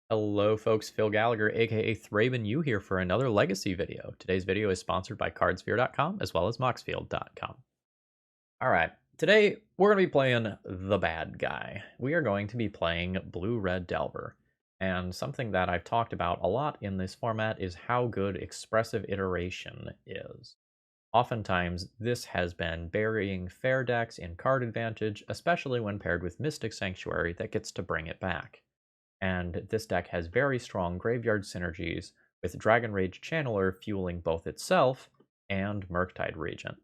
Hello folks, Phil Gallagher, aka ThrabenU here for another Legacy video. Today's video is sponsored by cardsphere.com as well as moxfield.com. Alright, today we're going to be playing the bad guy. We are going to be playing Blue-Red Delver. And something that I've talked about a lot in this format is how good Expressive iteration is. Oftentimes, this has been burying fair decks in card advantage, especially when paired with Mystic Sanctuary that gets to bring it back. And this deck has very strong graveyard synergies, with Dragon Rage Channeler fueling both itself and Murktide Regent.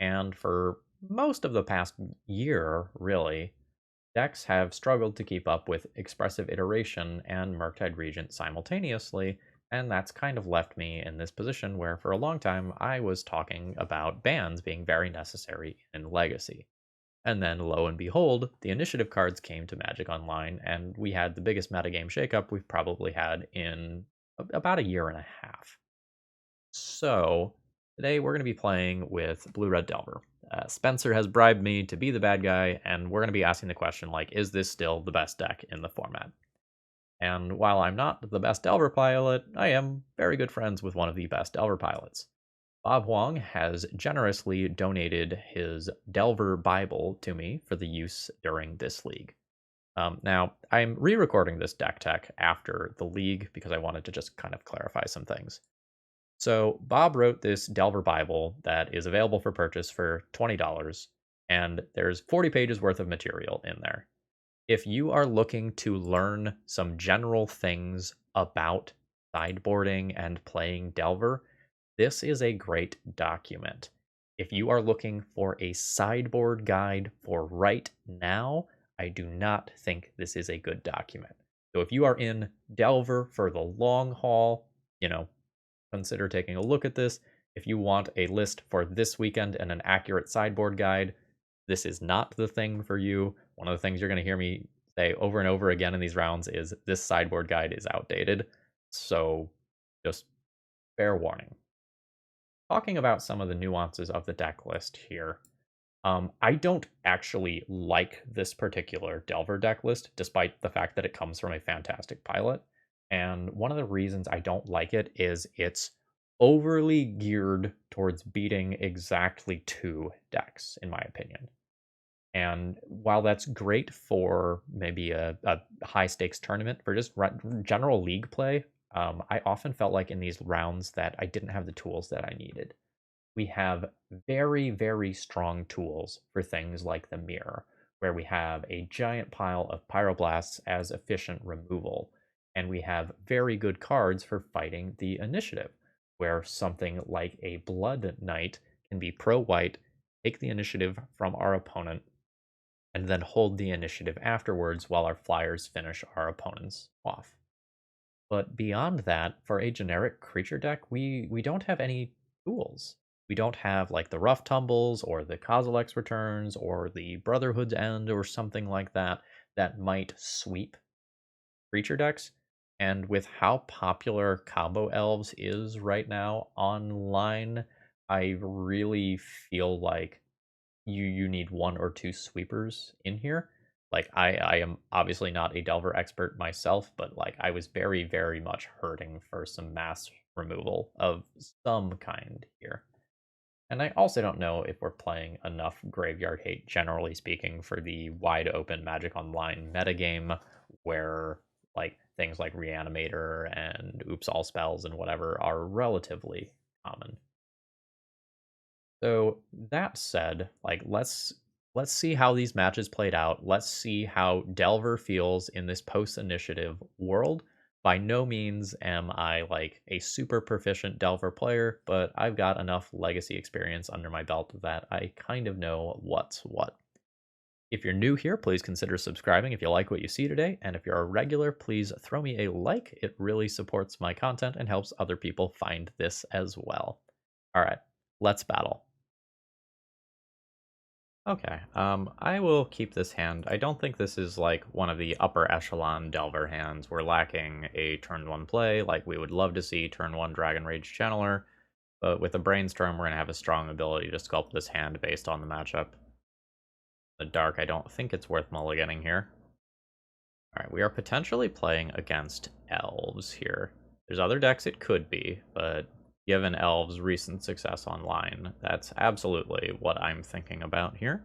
And for most of the past year, really, decks have struggled to keep up with Expressive Iteration and Murktide Regent simultaneously, and that's kind of left me in this position where for a long time I was talking about bans being very necessary in Legacy. And then, lo and behold, the initiative cards came to Magic Online, and we had the biggest metagame shakeup we've probably had in about a year and a half. So, today we're going to be playing with Blue-Red Delver. Spencer has bribed me to be the bad guy, and we're going to be asking the question, like, is this still the best deck in the format? And while I'm not the best Delver pilot, I am very good friends with one of the best Delver pilots. Bob Huang has generously donated his Delver Bible to me for the use during this league. Now, I'm re-recording this deck tech after the league because I wanted to just kind of clarify some things. So Bob wrote this Delver Bible that is available for purchase for $20, and there's 40 pages worth of material in there. If you are looking to learn some general things about sideboarding and playing Delver, this is a great document. If you are looking for a sideboard guide for right now, I do not think this is a good document. So if you are in Delver for the long haul, consider taking a look at this. If you want a list for this weekend and an accurate sideboard guide, this is not the thing for you. One of the things you're going to hear me say over and over again in these rounds is this sideboard guide is outdated. So just fair warning. Talking about some of the nuances of the deck list here, I don't actually like this particular Delver deck list, despite the fact that it comes from a fantastic pilot. And one of the reasons I don't like it is it's overly geared towards beating exactly two decks, in my opinion. And while that's great for maybe a high stakes tournament, for just general league play, I often felt like in these rounds that I didn't have the tools that I needed. We have very, very strong tools for things like the mirror, where we have a giant pile of pyroblasts as efficient removal. And we have very good cards for fighting the initiative, where something like a Blood Knight can be pro-white, take the initiative from our opponent, and then hold the initiative afterwards while our flyers finish our opponents off. But beyond that, for a generic creature deck, we don't have any tools. We don't have like the Rough Tumbles or the Kozilek's Returns or the Brotherhood's End or something like that that might sweep creature decks. And with how popular Combo Elves is right now online, I really feel like you need one or two sweepers in here. Like I am obviously not a Delver expert myself, but like I was very, very much hurting for some mass removal of some kind here. And I also don't know if we're playing enough Graveyard Hate, generally speaking, for the wide open Magic Online metagame where like things like Reanimator and Oops All Spells and whatever are relatively common. So that said, like let's see how these matches played out. Let's see how Delver feels in this post-initiative world. By no means am I like a super proficient Delver player, but I've got enough legacy experience under my belt that I kind of know what's what. If you're new here, please consider subscribing if you like what you see today, and if you're a regular, please throw me a like. It really supports my content and helps other people find this as well. All right, let's battle. Okay, I will keep this hand. I don't think this is like one of the upper echelon Delver hands. We're lacking a turn 1 play, like we would love to see turn 1 Dragon Rage Channeler, but with a Brainstorm, we're going to have a strong ability to sculpt this hand based on the matchup. The Dark, I don't think it's worth mulliganing here. Alright, we are potentially playing against elves here. There's other decks it could be, but given elves' recent success online, that's absolutely what I'm thinking about here.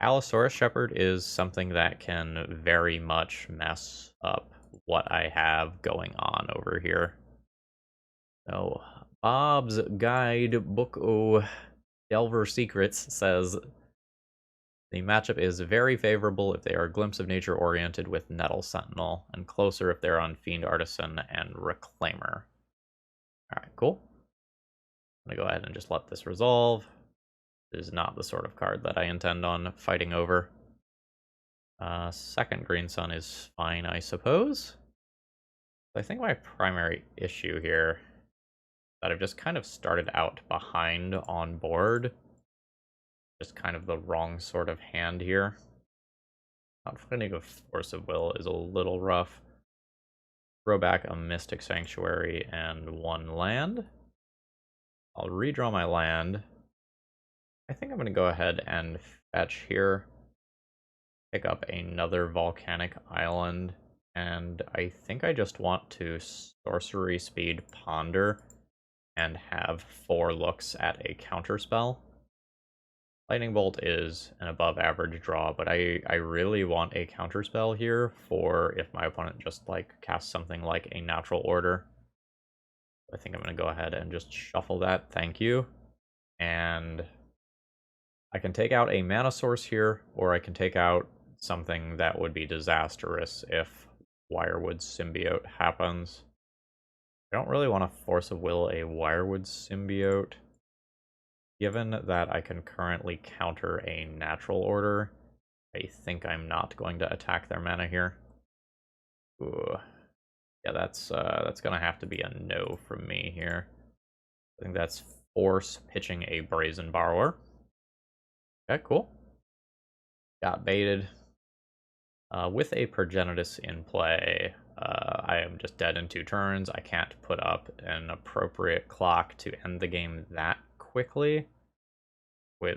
Allosaurus Shepherd is something that can very much mess up what I have going on over here. So, Bob's Guidebook Delver Secrets says the matchup is very favorable if they are Glimpse of Nature oriented with Nettle Sentinel, and closer if they're on Fiend Artisan and Reclaimer. Alright, cool. I'm gonna go ahead and just let this resolve. This is not the sort of card that I intend on fighting over. Second Green Sun is fine, I suppose. I think my primary issue here is that I've just kind of started out behind on board. Just kind of the wrong sort of hand here. Not finding a Force of Will is a little rough. Throw back a Mystic Sanctuary and one land. I'll redraw my land. I think I'm going to go ahead and fetch here. Pick up another Volcanic Island. And I think I just want to Sorcery Speed Ponder and have 4 looks at a counterspell. Lightning Bolt is an above average draw, but I really want a counterspell here for if my opponent just like casts something like a Natural Order. I think I'm going to go ahead and just shuffle that, thank you. And I can take out a mana source here, or I can take out something that would be disastrous if Wirewood Symbiote happens. I don't really want to Force of Will a Wirewood Symbiote. Given that I can currently counter a Natural Order, I think I'm not going to attack their mana here. Ooh. Yeah, that's gonna have to be a no from me here. I think that's force pitching a Brazen Borrower. Okay, cool. Got baited. With a Progenitus in play, I am just dead in 2 turns. I can't put up an appropriate clock to end the game that quickly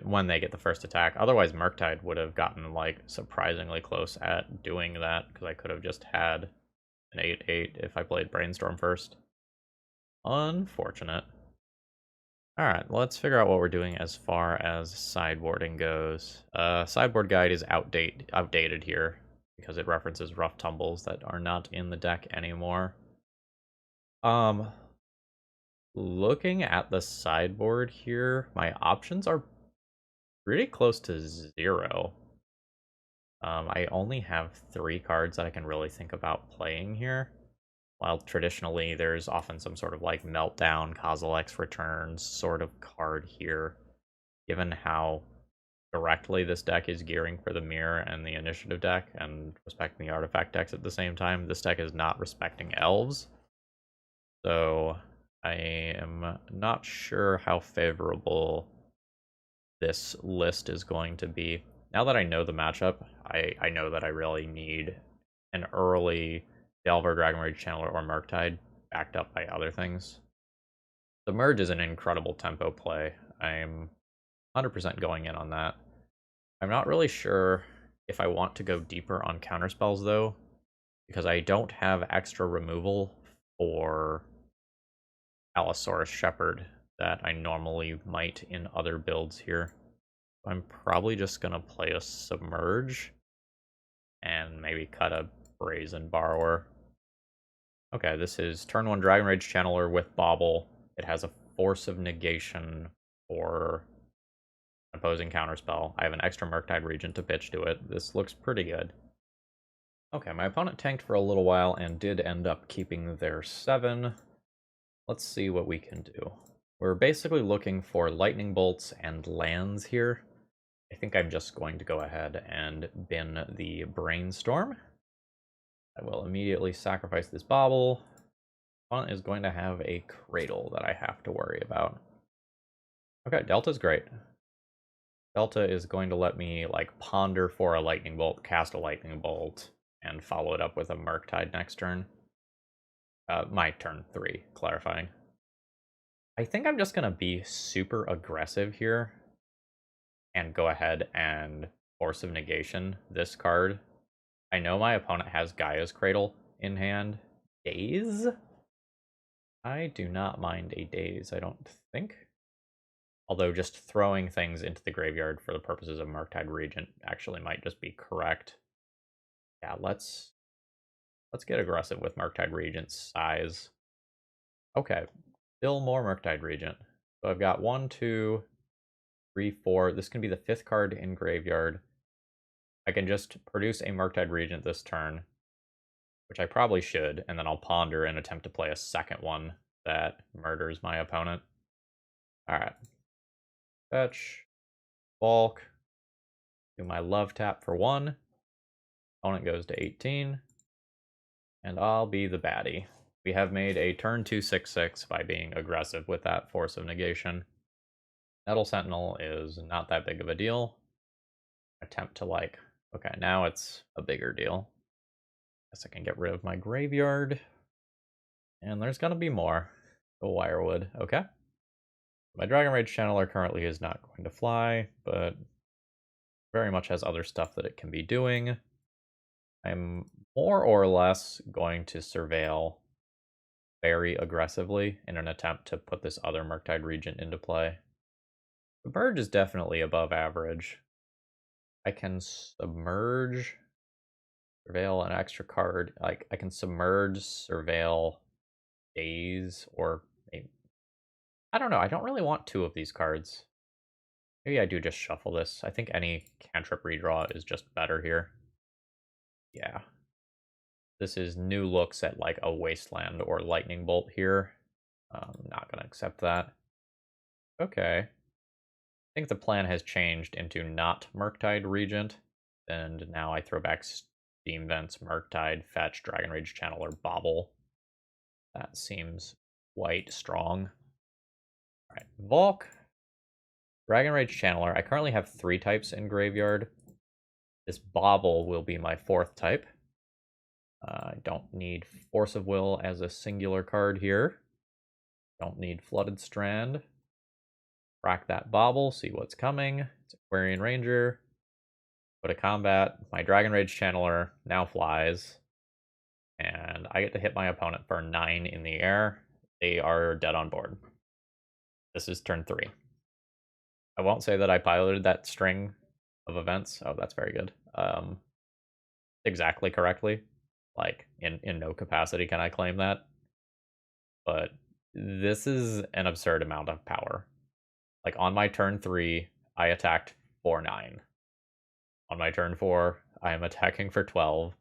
when they get the first attack. Otherwise, Murktide would have gotten like surprisingly close at doing that, because I could have just had an 8/8 if I played Brainstorm first. Unfortunate. Alright, let's figure out what we're doing as far as sideboarding goes. Sideboard guide is outdated here, because it references rough tumbles that are not in the deck anymore. Looking at the sideboard here, my options are pretty close to 0. I only have 3 cards that I can really think about playing here. While traditionally there's often some sort of like Meltdown, Kozilek's Returns sort of card here. Given how directly this deck is gearing for the Mirror and the Initiative deck, and respecting the Artifact decks at the same time, this deck is not respecting Elves. So I am not sure how favorable this list is going to be. Now that I know the matchup, I know that I really need an early Delver, Dragon Rage Channeler, or Murktide backed up by other things. The Merge is an incredible tempo play. I'm 100% going in on that. I'm not really sure if I want to go deeper on counterspells, though, because I don't have extra removal for Allosaurus Shepherd that I normally might in other builds here. I'm probably just going to play a Submerge and maybe cut a Brazen Borrower. Okay, this is turn 1 Dragon Rage Channeler with Bobble. It has a Force of Negation for opposing counterspell. I have an extra Murktide Regent to pitch to it. This looks pretty good. Okay, my opponent tanked for a little while and did end up keeping their 7. Let's see what we can do. We're basically looking for lightning bolts and lands here. I think I'm just going to go ahead and bin the Brainstorm. I will immediately sacrifice this Bobble. Opponent is going to have a Cradle that I have to worry about. Okay, Delta's great. Delta is going to let me like ponder for a lightning bolt, cast a lightning bolt, and follow it up with a Murktide next turn. My turn 3, clarifying. I think I'm just gonna be super aggressive here and go ahead and Force of Negation this card I know my opponent has Gaia's Cradle in hand. Daze? I do not mind a Daze, I don't think. Although just throwing things into the graveyard for the purposes of Murktide Regent actually might just be correct. Yeah, let's get aggressive with Murktide Regent's size. Okay, still more Murktide Regent. So I've got 1, 2, 3, 4. This can be the 5th card in graveyard. I can just produce a Murktide Regent this turn, which I probably should, and then I'll ponder and attempt to play a second one that murders my opponent. Alright. Fetch. Bulk. Do my love tap for 1. Opponent goes to 18. And I'll be the baddie. We have made a turn 2 6/6 by being aggressive with that Force of Negation. Nettle Sentinel is not that big of a deal. Attempt to like... Okay, now it's a bigger deal. Guess I can get rid of my graveyard. And there's gonna be more. The Wirewood, okay. My Dragon Rage Channeler currently is not going to fly, but very much has other stuff that it can be doing. I'm more or less going to surveil very aggressively in an attempt to put this other Murktide Regent into play. The Burge is definitely above average. I can submerge, surveil an extra card. Like, I can submerge, surveil, Daze, or maybe... I don't know, I don't really want 2 of these cards. Maybe I do just shuffle this. I think any cantrip redraw is just better here. Yeah. This is new looks at like a Wasteland or Lightning Bolt here. Not gonna accept that. Okay. I think the plan has changed into not Murktide Regent, and now I throw back Steam Vents, Murktide, Fetch, Dragon Rage Channeler, Bobble. That seems quite strong. Alright, Volk. Dragon Rage Channeler. I currently have 3 types in graveyard. This Bobble will be my 4th type. I don't need Force of Will as a singular card here. Don't need Flooded Strand. Crack that Bobble, see what's coming. It's Aquarian Ranger. Go to combat. My Dragon Rage Channeler now flies. And I get to hit my opponent for 9 in the air. They are dead on board. This is turn 3. I won't say that I piloted that string of events. Oh, that's very good. Exactly correctly. Like, in no capacity can I claim that. But this is an absurd amount of power. Like, on my turn 3, I attacked for 9. On my turn 4, I am attacking for 12.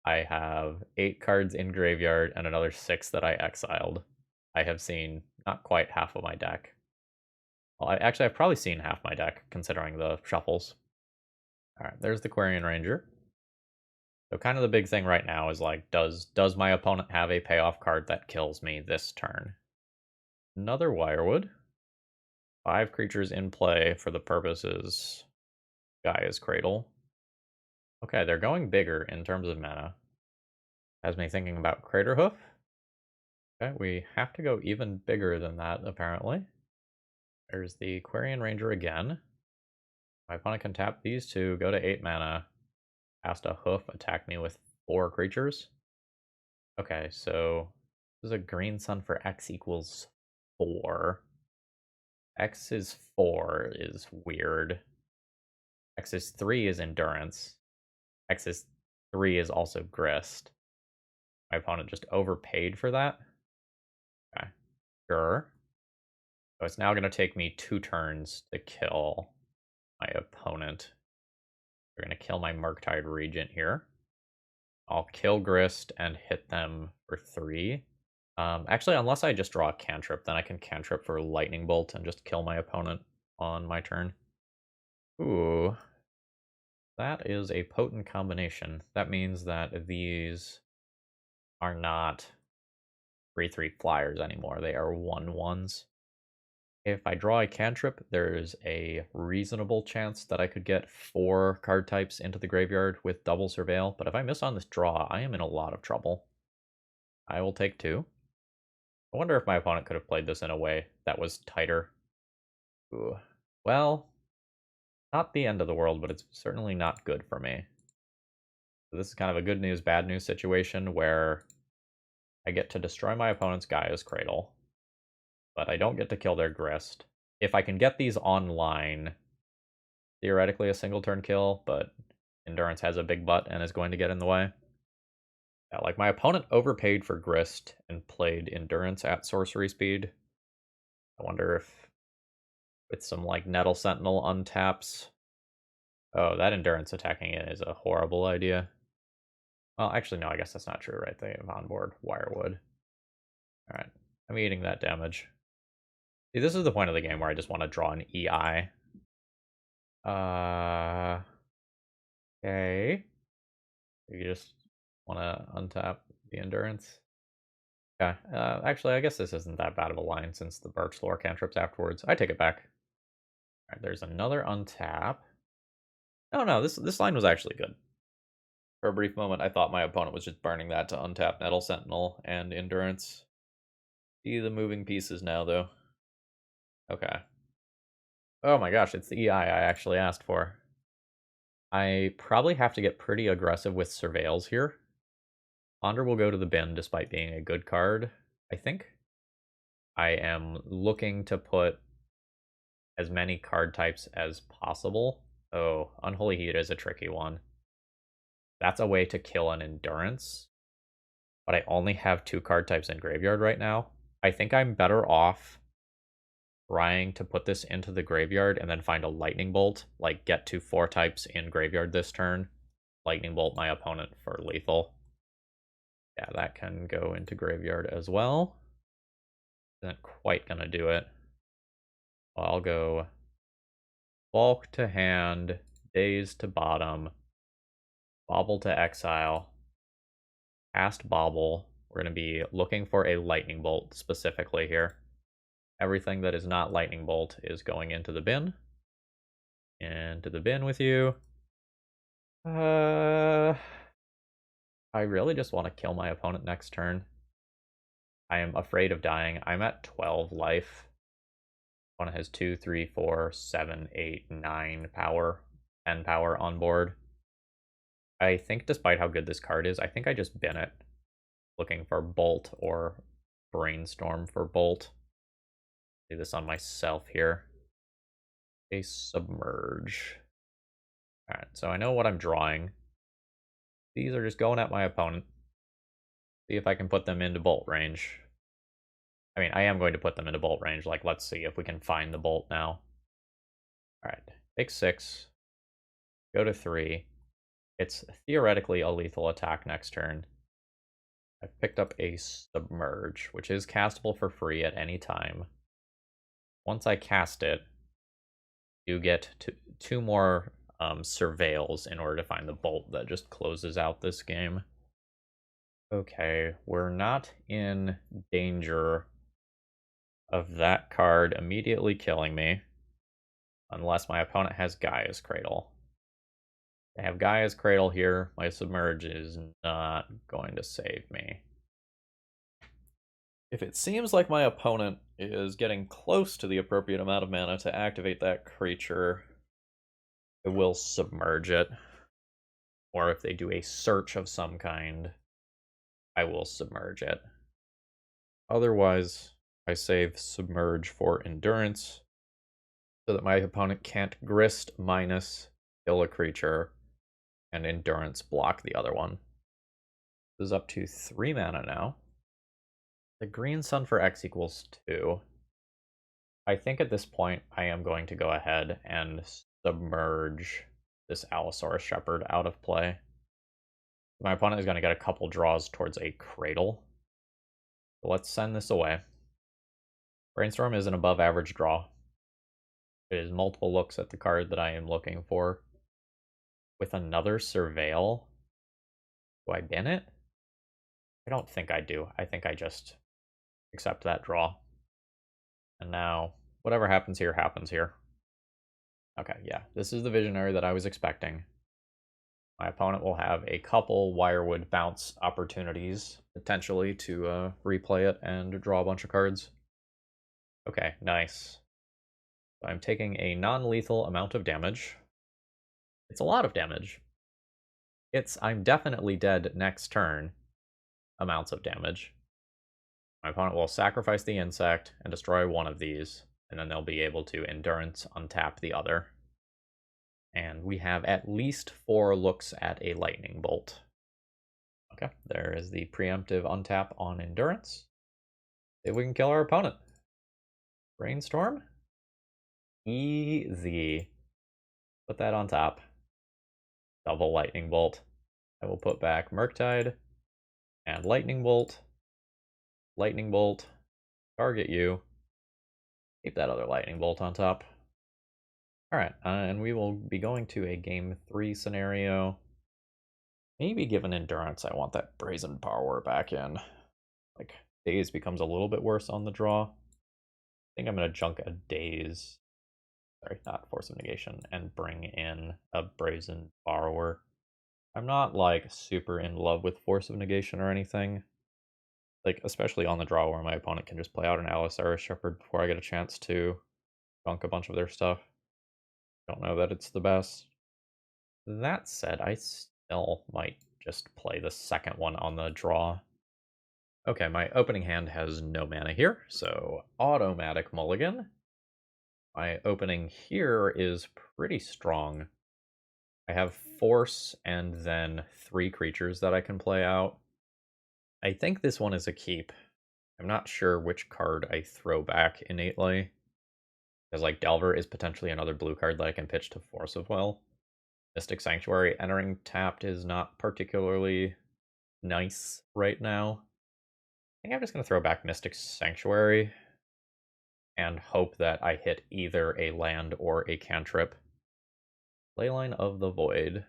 I have 8 cards in graveyard and another 6 that I exiled. I have seen not quite half of my deck. Well, I've probably seen half my deck, considering the shuffles. Alright, there's the Aquarian Ranger. So kind of the big thing right now is like, does my opponent have a payoff card that kills me this turn? Another Wirewood. 5 creatures in play for the purposes Gaia's Cradle. Okay, they're going bigger in terms of mana. Has me thinking about Craterhoof. Okay, we have to go even bigger than that, apparently. There's the Aquarian Ranger again. My opponent can tap these 2, go to 8 mana, cast a hoof, attack me with 4 creatures. Okay, so this is a green sun for X equals 4. X is 4 is weird. X is 3 is endurance. X is 3 is also grist. My opponent just overpaid for that. Okay, sure. So it's now going to take me 2 turns to kill my opponent. They're going to kill my Murktide Regent here. I'll kill Grist and hit them for 3. Actually, unless I just draw a cantrip, then I can cantrip for Lightning Bolt and just kill my opponent on my turn. Ooh. That is a potent combination. That means that these are not 3/3 flyers anymore. They are 1/1s. If I draw a cantrip, there's a reasonable chance that I could get 4 card types into the graveyard with double surveil, but if I miss on this draw, I am in a lot of trouble. I will take 2. I wonder if my opponent could have played this in a way that was tighter. Ooh. Well, not the end of the world, but it's certainly not good for me. So this is kind of a good news, bad news situation where I get to destroy my opponent's Gaia's Cradle, but I don't get to kill their Grist. If I can get these online, theoretically a single turn kill, but Endurance has a big butt and is going to get in the way. Yeah, like my opponent overpaid for Grist and played Endurance at sorcery speed. I wonder if with some like Nettle Sentinel untaps. Oh, that Endurance attacking it is a horrible idea. Well, actually, no, I guess that's not true, right? They have onboard Wirewood. Alright, I'm eating that damage. See, this is the point of the game where I just want to draw an EI. Okay. You just want to untap the Endurance. Yeah, actually, I guess this isn't that bad of a line since the Birch Lore cantrips afterwards. I take it back. Alright, there's another untap. Oh no, this line was actually good. For a brief moment, I thought my opponent was just burning that to untap Nettle Sentinel and Endurance. See the moving pieces now, though. Okay. Oh my gosh, it's the EI I actually asked for. I probably have to get pretty aggressive with Surveils here. Ponder will go to the bin despite being a good card, I think. I am looking to put as many card types as possible. Oh, Unholy Heat is a tricky one. That's a way to kill an Endurance, but I only have 2 card types in graveyard right now. I think I'm better off trying to put this into the graveyard and then find a Lightning Bolt, like get to 4 types in graveyard this turn, Lightning Bolt my opponent for lethal. Yeah, that can go into graveyard as well. Isn't quite gonna do it. Well, I'll go Bulk to hand, Daze to bottom, Bobble to exile, cast Bobble. We're gonna be looking for a Lightning Bolt specifically here. Everything that is not Lightning Bolt is going into the bin. Into the bin with you. I really just want to kill my opponent next turn. I am afraid of dying. I'm at 12 life. Opponent has 2, 3, 4, 7, 8, 9 power, 10 power on board. I think despite how good this card is, I think I just bin it. Looking for Bolt or Brainstorm for Bolt. Do this on myself here. A Submerge. Alright, so I know what I'm drawing. These are just going at my opponent. See if I can put them into bolt range. I mean, I am going to put them into bolt range. Like, let's see if we can find the bolt now. Alright, take 6. Go to 3. It's theoretically a lethal attack next turn. I've picked up a Submerge, which is castable for free at any time. Once I cast it, you get 2 more Surveils in order to find the bolt that just closes out this game. Okay, we're not in danger of that card immediately killing me. Unless my opponent has Gaia's Cradle. I have Gaia's Cradle here. My Submerge is not going to save me. If it seems like my opponent is getting close to the appropriate amount of mana to activate that creature, I will Submerge it. Or if they do a search of some kind, I will Submerge it. Otherwise, I save Submerge for Endurance, so that my opponent can't Grist minus kill a creature and Endurance block the other one. This is up to 3 mana now. The green sun for X equals 2. I think at this point I am going to go ahead and Submerge this Allosaurus Shepherd out of play. My opponent is going to get a couple draws towards a Cradle. So let's send this away. Brainstorm is an above average draw. It is multiple looks at the card that I am looking for. With another Surveil, do I bin it? I don't think I do. I think I just accept that draw. And now, whatever happens here, happens here. Okay, yeah, this is the Visionary that I was expecting. My opponent will have a couple Wirewood bounce opportunities, potentially, to replay it and draw a bunch of cards. Okay, nice. So I'm taking a non-lethal amount of damage. It's a lot of damage. I'm definitely dead next turn amounts of damage. My opponent will sacrifice the insect and destroy one of these, and then they'll be able to Endurance untap the other. And we have at least 4 looks at a Lightning Bolt. Okay, there is the preemptive untap on Endurance. See if we can kill our opponent. Brainstorm? Easy. Put that on top. Double Lightning Bolt. I will put back Murktide and Lightning Bolt. Lightning Bolt. Target you. Keep that other Lightning Bolt on top. Alright, and we will be going to a game 3 scenario. Maybe given Endurance, I want that Brazen Power back in. Like, Daze becomes a little bit worse on the draw. I think I'm going to junk a Daze. Sorry, not Force of Negation, and bring in a Brazen Borrower. I'm not, like, super in love with Force of Negation or anything. Like, especially on the draw where my opponent can just play out an Alisaurus Shepherd before I get a chance to junk a bunch of their stuff. Don't know that it's the best. That said, I still might just play the second one on the draw. Okay, my opening hand has no mana here, so automatic mulligan. My opening here is pretty strong. I have Force and then 3 creatures that I can play out. I think this one is a keep. I'm not sure which card I throw back innately. Because, like, Delver is potentially another blue card that I can pitch to Force of Will. Mystic Sanctuary entering tapped is not particularly nice right now. I think I'm just going to throw back Mystic Sanctuary and hope that I hit either a land or a cantrip. Leyline of the Void.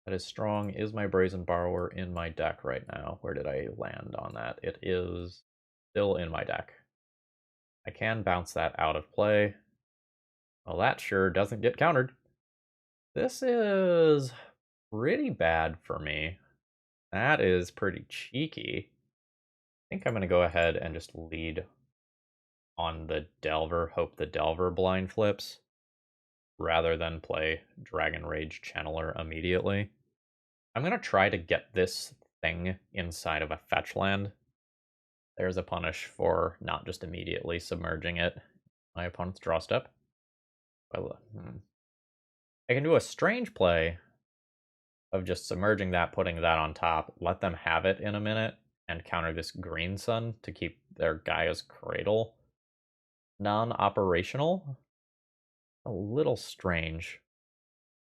That is strong. Is my Brazen Borrower in my deck right now? Where did I land on that? It is still in my deck. I can bounce that out of play. Well, that sure doesn't get countered. This is pretty bad for me. That is pretty cheeky. I think I'm going to go ahead and just lead on the Delver, hope the Delver blind flips, rather than play Dragon Rage Channeler immediately. I'm going to try to get this thing inside of a fetch land. There's a punish for not just immediately submerging it. My opponent's draw step. Well, I can do a strange play of just submerging that, putting that on top, let them have it in a minute, and counter this Green Sun to keep their Gaia's Cradle non-operational. A little strange.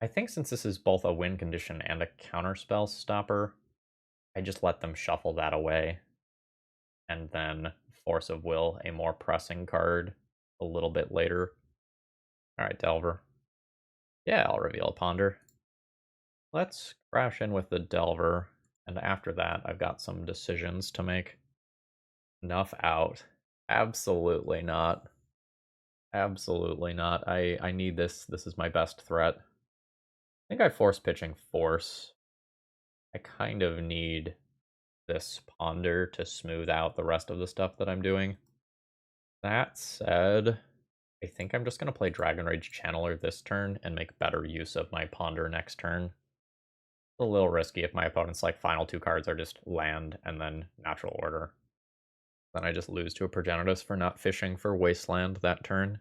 I think since this is both a win condition and a counterspell stopper, I just let them shuffle that away. And then Force of Will, a more pressing card, a little bit later. Alright, Delver. Yeah, I'll reveal a Ponder. Let's crash in with the Delver, and after that, I've got some decisions to make. Enough out. Absolutely not. Absolutely not. I need this. This is my best threat. I think I force pitching Force. I kind of need this Ponder to smooth out the rest of the stuff that I'm doing. That said, I think I'm just going to play Dragon Rage Channeler this turn and make better use of my Ponder next turn. It's a little risky if my opponent's like final 2 cards are just land and then Natural Order. Then I just lose to a Progenitus for not fishing for Wasteland that turn.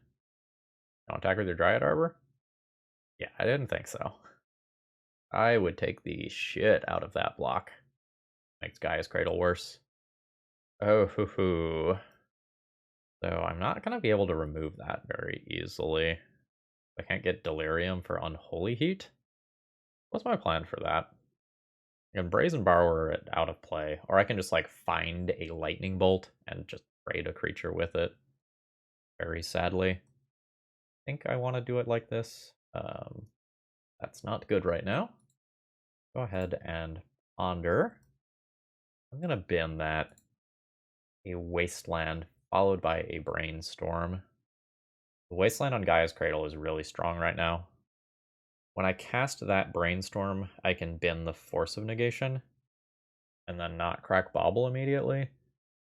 Don't attack with your Dryad Arbor? Yeah, I didn't think so. I would take the shit out of that block. Makes Gaia's Cradle worse. Oh, hoo hoo. So I'm not going to be able to remove that very easily. I can't get Delirium for Unholy Heat. What's my plan for that? I can Brazen Borrower it out of play, or I can just like find a Lightning Bolt and just trade a creature with it. Very sadly. I think I want to do it like this. That's not good right now. Go ahead and Ponder. I'm going to bin that. A Wasteland followed by a Brainstorm. The Wasteland on Gaia's Cradle is really strong right now. When I cast that Brainstorm, I can bin the Force of Negation and then not crack Bauble immediately.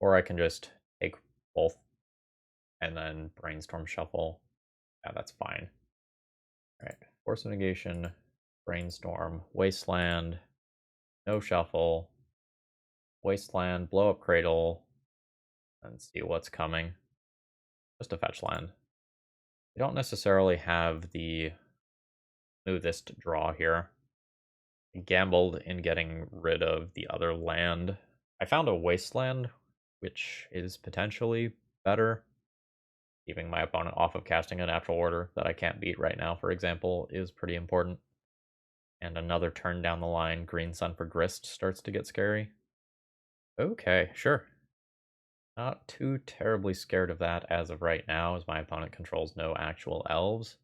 Or I can just take both and then Brainstorm Shuffle. Yeah, that's fine. Alright, Force of Negation, Brainstorm, Wasteland, no shuffle, Wasteland, blow up Cradle, and see what's coming. Just a fetch land. We don't necessarily have the smoothest draw here. I gambled in getting rid of the other land. I found a Wasteland, which is potentially better. Keeping my opponent off of casting a natural order that I can't beat right now, for example, is pretty important. And another turn down the line, Green Sun for Grist starts to get scary. Okay, sure. Not too terribly scared of that as of right now, as my opponent controls no actual elves.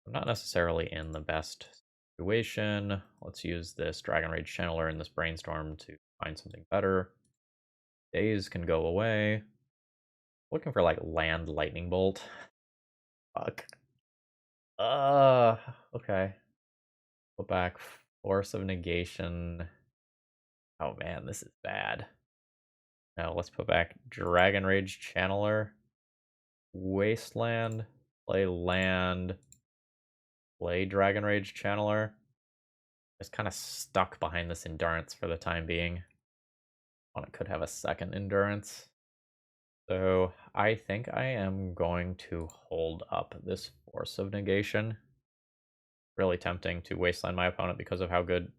I'm not necessarily in the best situation. Let's use this Dragon Rage Channeler and this Brainstorm to find something better. Days can go away. Looking for like land Lightning Bolt. Fuck. Okay. Go back. Force of Negation. Oh man, this is bad. Now let's put back Dragon Rage Channeler. Wasteland. Play land. Play Dragon Rage Channeler. Just kind of stuck behind this Endurance for the time being. One could have a second Endurance. So I think I am going to hold up this Force of Negation. Really tempting to wasteland my opponent because of how good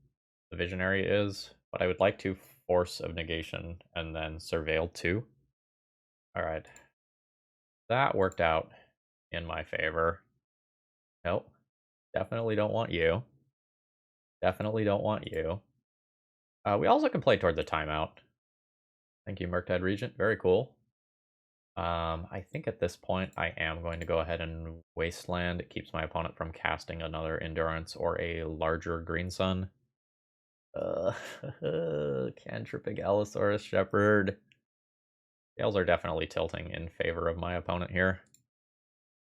the Visionary is, but I would like to Force of Negation and then Surveil too. Alright. That worked out in my favor. Nope. Definitely don't want you. Definitely don't want you. We also can play toward the timeout. Thank you, Murktide Regent. Very cool. I think at this point I am going to go ahead and Wasteland. It keeps my opponent from casting another Endurance or a larger Green Sun. Cantripic Allosaurus Shepherd. Scales are definitely tilting in favor of my opponent here.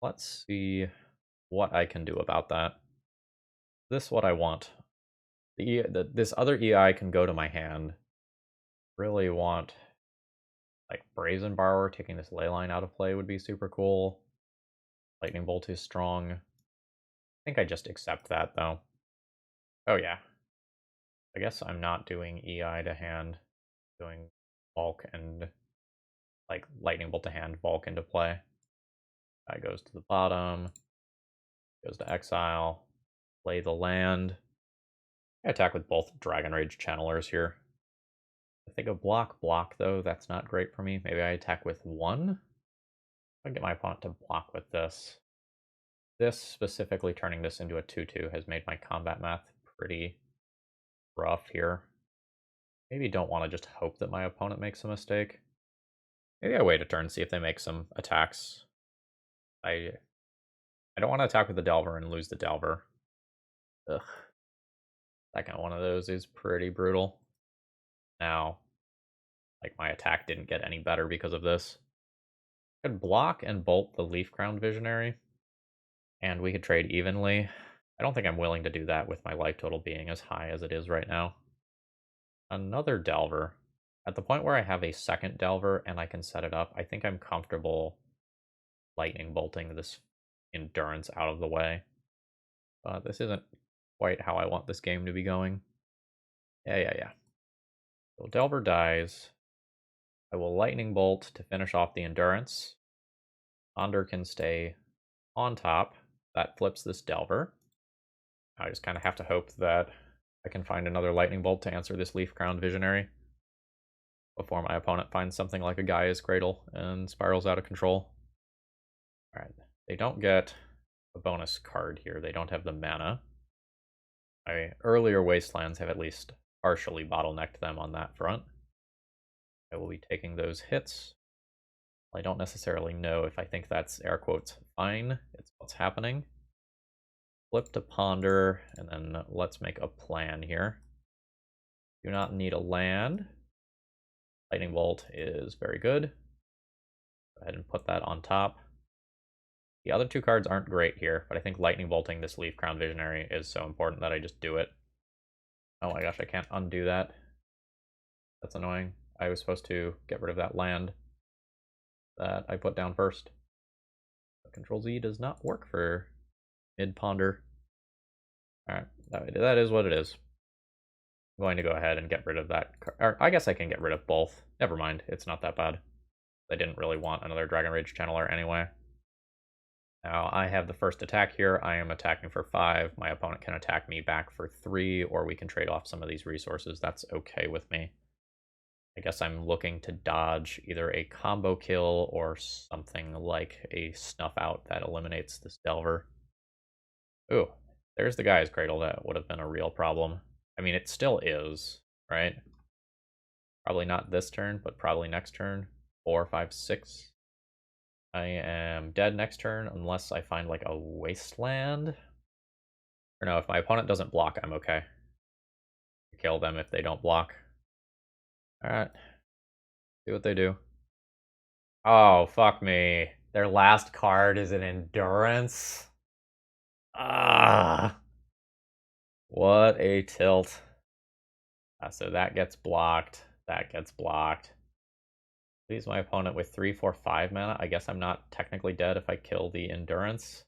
Let's see what I can do about that. This is what I want. This other EI can go to my hand. Really want like Brazen Borrower, taking this Leyline out of play would be super cool. Lightning Bolt is strong. I think I just accept that though. Oh yeah. I guess I'm not doing EI to hand, doing Bulk and like Lightning Bolt to hand, Bulk into play. Guy goes to the bottom, goes to exile, play the land. I attack with both Dragon Rage Channelers here. I think a block though, that's not great for me. Maybe I attack with one. I get my opponent to block with this. This specifically turning this into a 2/2 has made my combat math pretty rough here. Maybe don't want to just hope that my opponent makes a mistake. Maybe I wait a turn, see if they make some attacks. I don't want to attack with the Delver and lose the Delver. Ugh. Second one of those is pretty brutal. Now, like my attack didn't get any better because of this. I could block and bolt the Leaf Crowned Visionary, and we could trade evenly. I don't think I'm willing to do that with my life total being as high as it is right now. Another Delver. At the point where I have a second Delver and I can set it up, I think I'm comfortable Lightning Bolting this Endurance out of the way. But this isn't quite how I want this game to be going. Yeah. So Delver dies. I will Lightning Bolt to finish off the Endurance. Ponder can stay on top. That flips this Delver. I just kind of have to hope that I can find another Lightning Bolt to answer this Leaf Crowned Visionary before my opponent finds something like a Gaia's Cradle and spirals out of control. Alright, they don't get a bonus card here. They don't have the mana. My earlier Wastelands have at least partially bottlenecked them on that front. I will be taking those hits. I don't necessarily know if I think that's air quotes fine. It's what's happening. Flip to Ponder, and then let's make a plan here. Do not need a land. Lightning Bolt is very good. Go ahead and put that on top. The other two cards aren't great here, but I think Lightning Bolting this Leaf Crown Visionary is so important that I just do it. Oh my gosh, I can't undo that. That's annoying. I was supposed to get rid of that land that I put down first. Control Z does not work for mid-ponder. Alright, that is what it is. I'm going to go ahead and get rid of that. Or I guess I can get rid of both. Never mind, it's not that bad. I didn't really want another Dragon Rage Channeler anyway. Now I have the first attack here. I am attacking for 5. My opponent can attack me back for 3, or we can trade off some of these resources. That's okay with me. I guess I'm looking to dodge either a combo kill or something like a snuff out that eliminates this Delver. Ooh, there's the Guy's Cradle. That would have been a real problem. I mean, it still is, right? Probably not this turn, but probably next turn. 4, 5, 6. I am dead next turn unless I find like a wasteland. Or no, if my opponent doesn't block, I'm okay. Kill them if they don't block. Alright. See what they do. Oh, fuck me. Their last card is an Endurance. Ah. What a tilt. So that gets blocked. That gets blocked. Leaves my opponent with 3, 4, 5 mana. I guess I'm not technically dead if I kill the Endurance.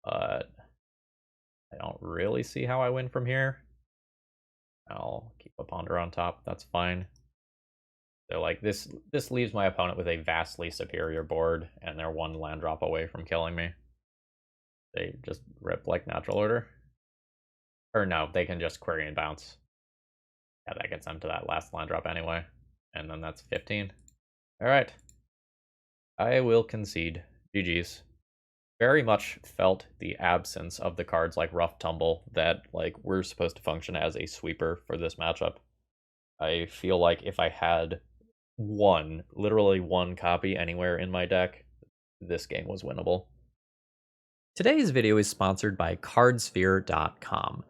But I don't really see how I win from here. I'll keep a Ponder on top. That's fine. So like this leaves my opponent with a vastly superior board, and they're 1 land drop away from killing me. They just rip like natural order. Or no, they can just query and bounce. Yeah, that gets them to that last land drop anyway. And then that's 15. Alright. I will concede. GG's. Very much felt the absence of the cards like Rough Tumble that like were supposed to function as a sweeper for this matchup. I feel like if I had literally one copy anywhere in my deck, this game was winnable. Today's video is sponsored by Cardsphere.com.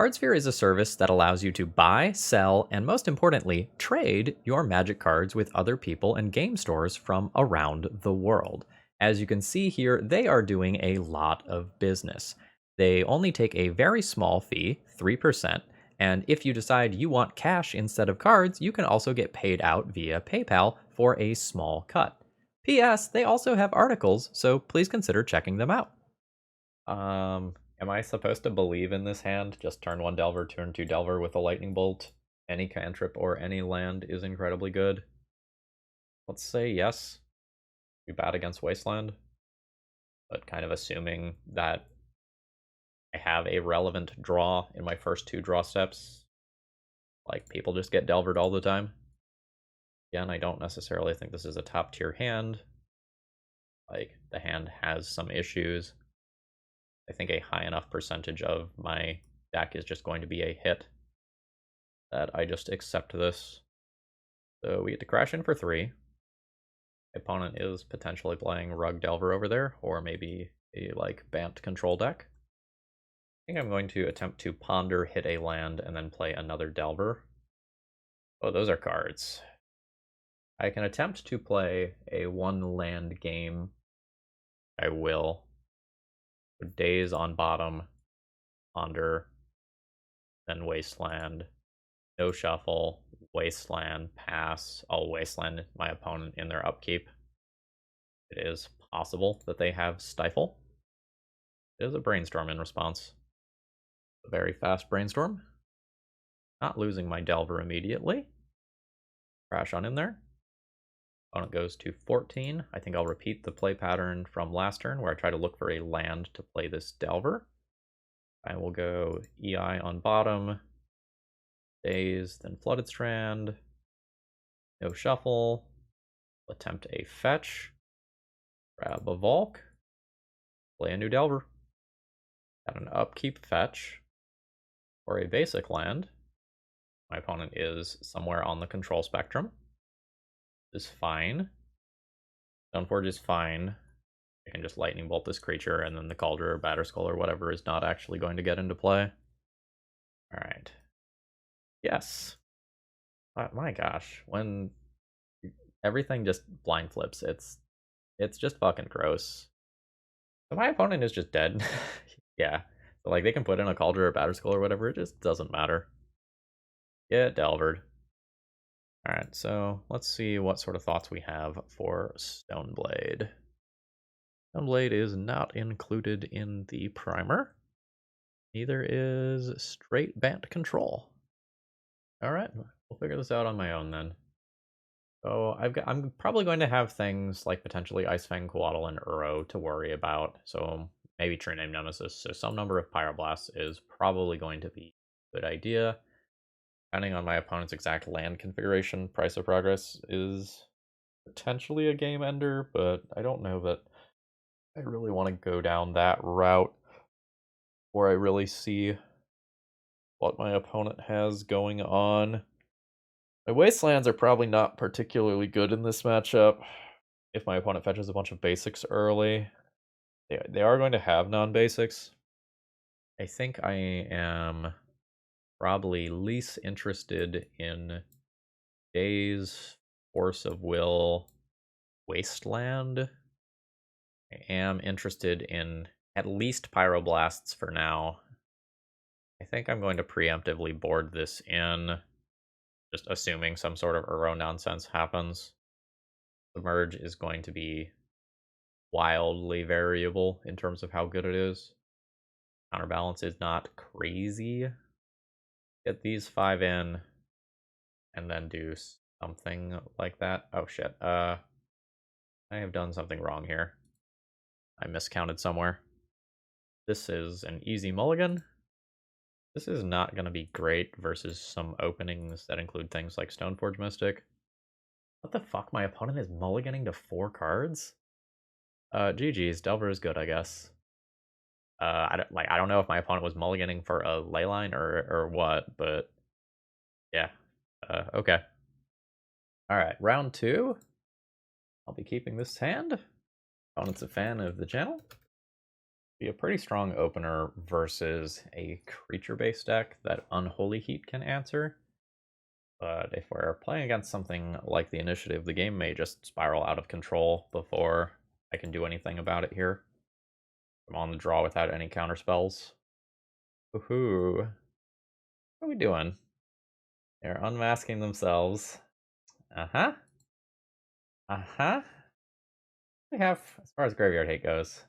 Cardsphere is a service that allows you to buy, sell, and most importantly, trade your Magic cards with other people and game stores from around the world. As you can see here, they are doing a lot of business. They only take a very small fee, 3%, and if you decide you want cash instead of cards, you can also get paid out via PayPal for a small cut. P.S. They also have articles, so please consider checking them out. Am I supposed to believe in this hand? Just turn 1 Delver, turn 2 Delver with a Lightning Bolt. Any cantrip or any land is incredibly good. Let's say yes. Be bad against Wasteland. But kind of assuming that I have a relevant draw in my first 2 draw steps. Like, people just get Delvered all the time. Again, I don't necessarily think this is a top tier hand. Like, the hand has some issues. I think a high enough percentage of my deck is just going to be a hit that I just accept this. So we get to crash in for 3. My opponent is potentially playing Rug Delver over there, or maybe a like Bant control deck. I think I'm going to attempt to Ponder, hit a land, and then play another Delver. Oh, those are cards. I can attempt to play a 1 land game. I will. Daze on bottom, Ponder, then Wasteland, no shuffle, Wasteland, pass. I'll Wasteland my opponent in their upkeep. It is possible that they have Stifle. It is a Brainstorm in response. A very fast Brainstorm. Not losing my Delver immediately. Crash on in there. Opponent goes to 14. I think I'll repeat the play pattern from last turn where I try to look for a land to play this Delver. I will go EI on bottom, Daze, then Flooded Strand, no shuffle, attempt a fetch, grab a Volk, play a new Delver. Got an upkeep fetch for a basic land. My opponent is somewhere on the control spectrum. Is fine. Stoneforge is fine. I can just Lightning Bolt this creature, and then the Cauldron or Batterskull or whatever is not actually going to get into play. Alright. Yes. My gosh, when everything just blind flips, it's just fucking gross. So my opponent is just dead. Yeah. So like they can put in a Cauldron or Batterskull or whatever, it just doesn't matter. Get Delvered. Alright, so let's see what sort of thoughts we have for Stoneblade. Stoneblade is not included in the primer. Neither is straight band control. All right, we'll figure this out on my own then. So I'm probably going to have things like potentially Ice Fang, Coatl, and Uro to worry about. So maybe True Name Nemesis. So some number of Pyroblasts is probably going to be a good idea. Depending on my opponent's exact land configuration, Price of Progress is potentially a game ender, but I don't know that I really want to go down that route where I really see what my opponent has going on. My Wastelands are probably not particularly good in this matchup. If my opponent fetches a bunch of basics early, they are going to have non-basics. I think I am probably least interested in Days, Force of Will, Wasteland. I am interested in at least Pyroblasts for now. I think I'm going to preemptively board this in, just assuming some sort of Uro nonsense happens. The merge is going to be wildly variable in terms of how good it is. Counterbalance is not crazy. Get these 5 in, and then do something like that. Oh shit, I have done something wrong here. I miscounted somewhere. This is an easy mulligan. This is not going to be great versus some openings that include things like Stoneforge Mystic. What the fuck? My opponent is mulliganing to 4 cards? GG's. Delver is good, I guess. I don't know if my opponent was mulliganing for a leyline or what, but yeah. Okay. All right, round 2. I'll be keeping this hand. Opponent's a fan of the channel. Be a pretty strong opener versus a creature-based deck that Unholy Heat can answer. But if we're playing against something like the Initiative, the game may just spiral out of control before I can do anything about it here. I'm on the draw without any counter spells. Woohoo. What are we doing? They're unmasking themselves. Uh-huh. Uh-huh. We have, as far as Graveyard Hate goes,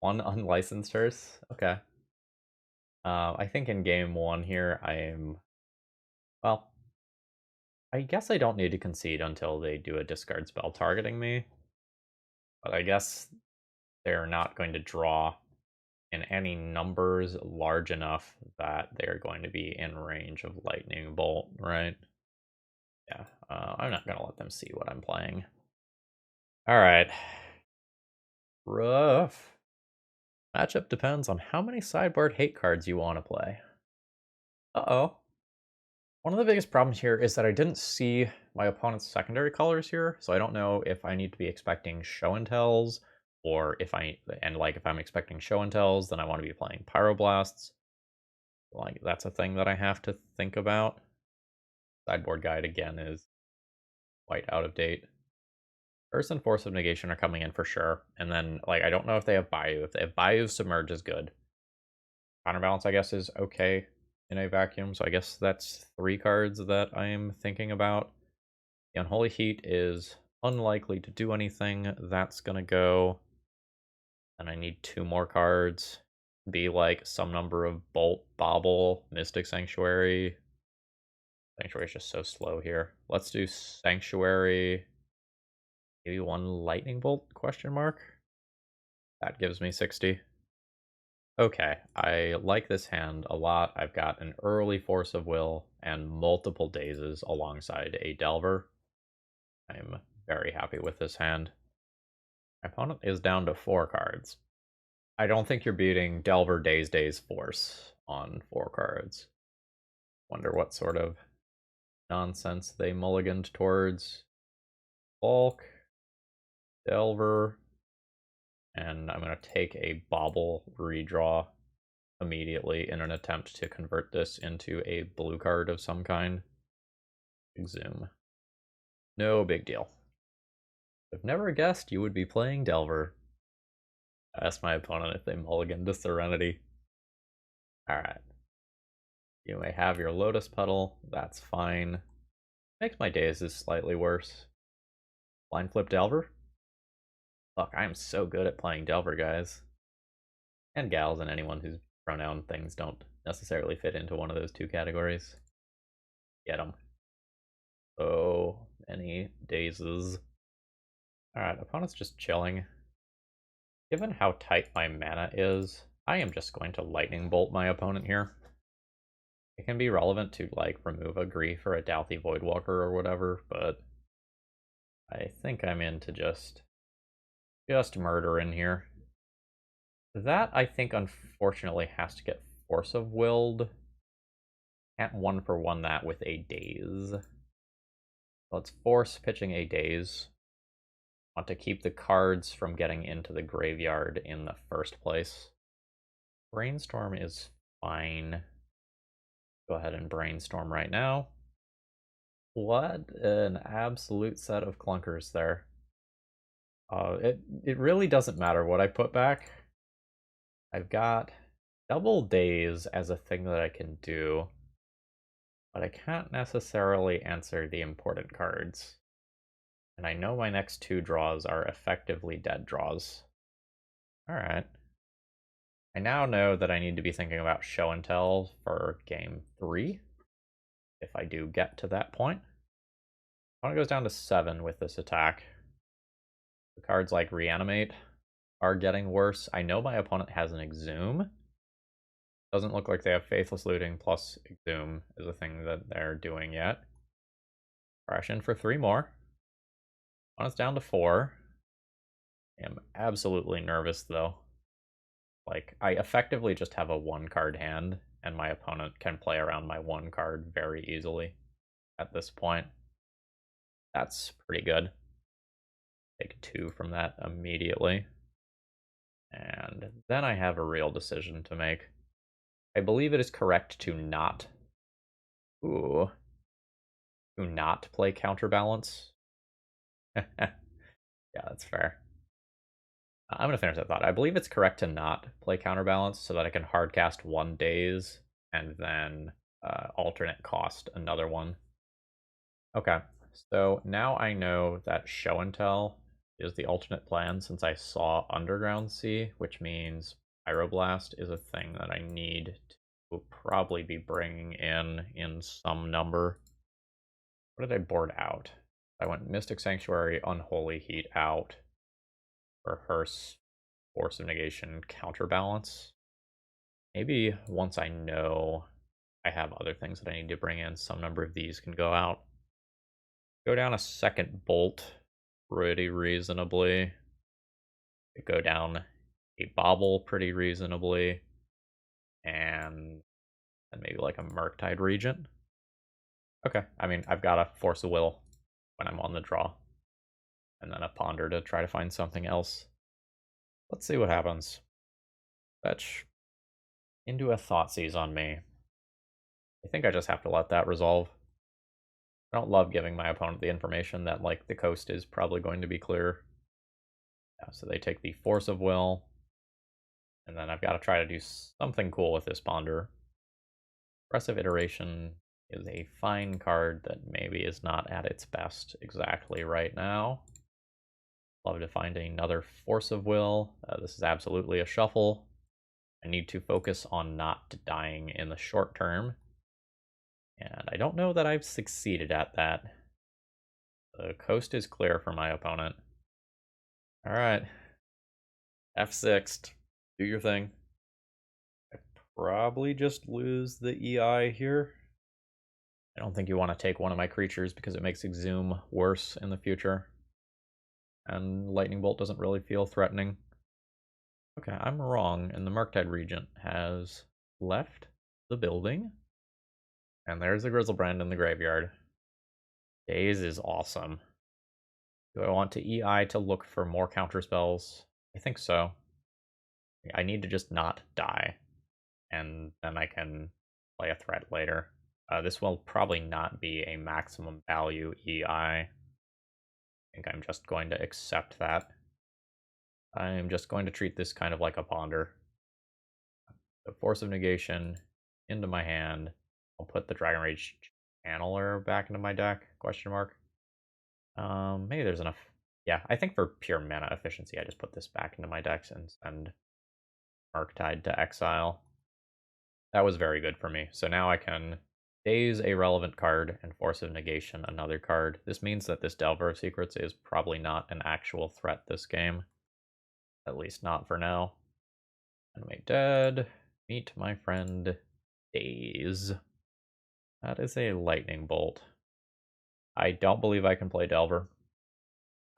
1 unlicensed hearse. Okay. I think in game 1 here, well, I guess I don't need to concede until they do a discard spell targeting me. But I guess they're not going to draw in any numbers large enough that they're going to be in range of Lightning Bolt, right? Yeah, I'm not going to let them see what I'm playing. All right. Rough. Matchup depends on how many sideboard hate cards you want to play. Uh-oh. One of the biggest problems here is that I didn't see my opponent's secondary colors here, so I don't know if I need to be expecting show and tells, or if I'm expecting show and tells, then I want to be playing Pyroblasts. Like, that's a thing that I have to think about. Sideboard guide, again, is quite out of date. Curse and Force of Negation are coming in for sure, and then, like, I don't know if they have Bayou. If they have Bayou, Submerge is good. Counterbalance, I guess, is okay in a vacuum, so I guess that's 3 cards that I'm thinking about. The Unholy Heat is unlikely to do anything. That's gonna go. And I need 2 more cards. Be like some number of Bolt, Bobble, Mystic Sanctuary. Sanctuary is just so slow here. Let's do Sanctuary. Maybe 1 Lightning Bolt, question mark? That gives me 60. Okay, I like this hand a lot. I've got an early Force of Will and multiple Dazes alongside a Delver. I'm very happy with this hand. My opponent is down to 4 cards. I don't think you're beating Delver, Daze, Force on 4 cards. Wonder what sort of nonsense they mulliganed towards. Bulk, Delver, and I'm going to take a Bobble redraw immediately in an attempt to convert this into a blue card of some kind. Big zoom. No big deal. I've never guessed you would be playing Delver. I asked my opponent if they mulliganed to Serenity. Alright. You may have your Lotus Petal, that's fine. Makes my days is slightly worse. Blind Flip Delver? Fuck, I am so good at playing Delver, guys. And gals, and anyone who's pronoun things don't necessarily fit into one of those two categories. Get them. So many dazes. Alright, opponent's just chilling. Given how tight my mana is, I am just going to lightning bolt my opponent here. It can be relevant to, like, remove a Grief or a Douthie Voidwalker or whatever, but I think I'm into just murder in here. That, I think, unfortunately has to get Force of Willed. Can't 1-for-1 that with a Daze. Let's force pitching a Daze. Want to keep the cards from getting into the graveyard in the first place. Brainstorm is fine. Go ahead and brainstorm right now. What an absolute set of clunkers there. It really doesn't matter what I put back. I've got double days as a thing that I can do, but I can't necessarily answer the important cards. And I know my next two draws are effectively dead draws. Alright. I now know that I need to be thinking about show and tell for game 3, if I do get to that point. Opponent goes down to 7 with this attack. The cards like Reanimate are getting worse. I know my opponent has an Exhume. Doesn't look like they have Faithless Looting plus Exhume is a thing that they're doing yet. Crash in for 3 more. Opponent's down to 4. I am absolutely nervous though. Like, I effectively just have a 1-card hand, and my opponent can play around my 1 card very easily at this point. That's pretty good. Take 2 from that immediately. And then I have a real decision to make. I believe it is correct to not... to not play Counterbalance. Yeah, that's fair. I'm going to finish that thought. I believe it's correct to not play Counterbalance so that I can hardcast 1 Daze and then alternate cost another one. Okay, so now I know that Show and Tell is the alternate plan since I saw Underground Sea, which means Pyroblast is a thing that I need to probably be bringing in some number. What did I board out? I went Mystic Sanctuary, Unholy Heat out. Rehearse, Force of Negation, Counterbalance. Maybe once I know I have other things that I need to bring in, some number of these can go out. Go down a second Bolt pretty reasonably. Go down a Bobble pretty reasonably. And maybe like a Murktide Regent. Okay, I mean, I've got a Force of Will when I'm on the draw. And then a Ponder to try to find something else. Let's see what happens. Fetch into a Thoughtseize on me. I think I just have to let that resolve. I don't love giving my opponent the information that, like, the coast is probably going to be clear. Yeah, so they take the Force of Will. And then I've got to try to do something cool with this Ponder. Expressive Iteration is a fine card that maybe is not at its best exactly right now. Love to find another Force of Will. This is absolutely a shuffle. I need to focus on not dying in the short term. And I don't know that I've succeeded at that. The coast is clear for my opponent. Alright. F6'd. Do your thing. I probably just lose the EI here. I don't think you want to take one of my creatures because it makes Exhume worse in the future. And Lightning Bolt doesn't really feel threatening. Okay, I'm wrong, and the Murktide Regent has left the building. And there's the Grizzlebrand in the graveyard. Daze is awesome. Do I want to EI to look for more counterspells? I think so. I need to just not die. And then I can play a threat later. This will probably not be a maximum value EI. I think I'm just going to accept that. I'm just going to treat this kind of like a Ponder. The Force of Negation into my hand. I'll put the Dragon Rage Channeler back into my deck, question mark. Maybe there's enough. Yeah, I think for pure mana efficiency, I just put this back into my decks and send Murktide to exile. That was very good for me. So now I can daze a relevant card and force of negation another card. This means that this Delver of Secrets is probably not an actual threat this game. At least not for now. Enemy dead. Meet my friend Daze. That is a lightning bolt. I don't believe I can play Delver.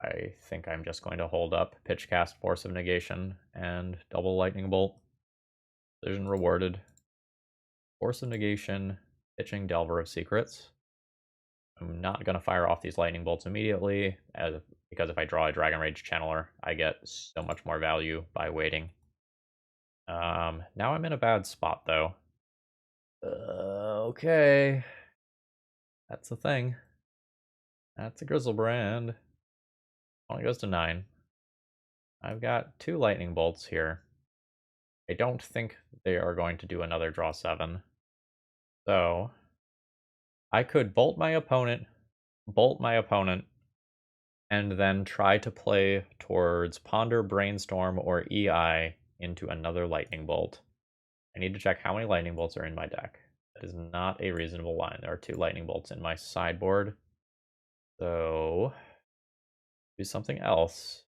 I think I'm just going to hold up Pitch Cast, Force of Negation, and double lightning bolt. Decision rewarded. Force of Negation, pitching Delver of Secrets. I'm not going to fire off these lightning bolts immediately, because if I draw a Dragon Rage Channeler, I get so much more value by waiting. Now I'm in a bad spot, though. Okay. That's the thing. That's a Grizzlebrand. Only goes to 9. I've got 2 lightning bolts here. I don't think they are going to do another draw 7. So I could bolt my opponent, and then try to play towards Ponder, Brainstorm, or EI into another lightning bolt. I need to check how many lightning bolts are in my deck. That is not a reasonable line. There are 2 lightning bolts in my sideboard. So do something else.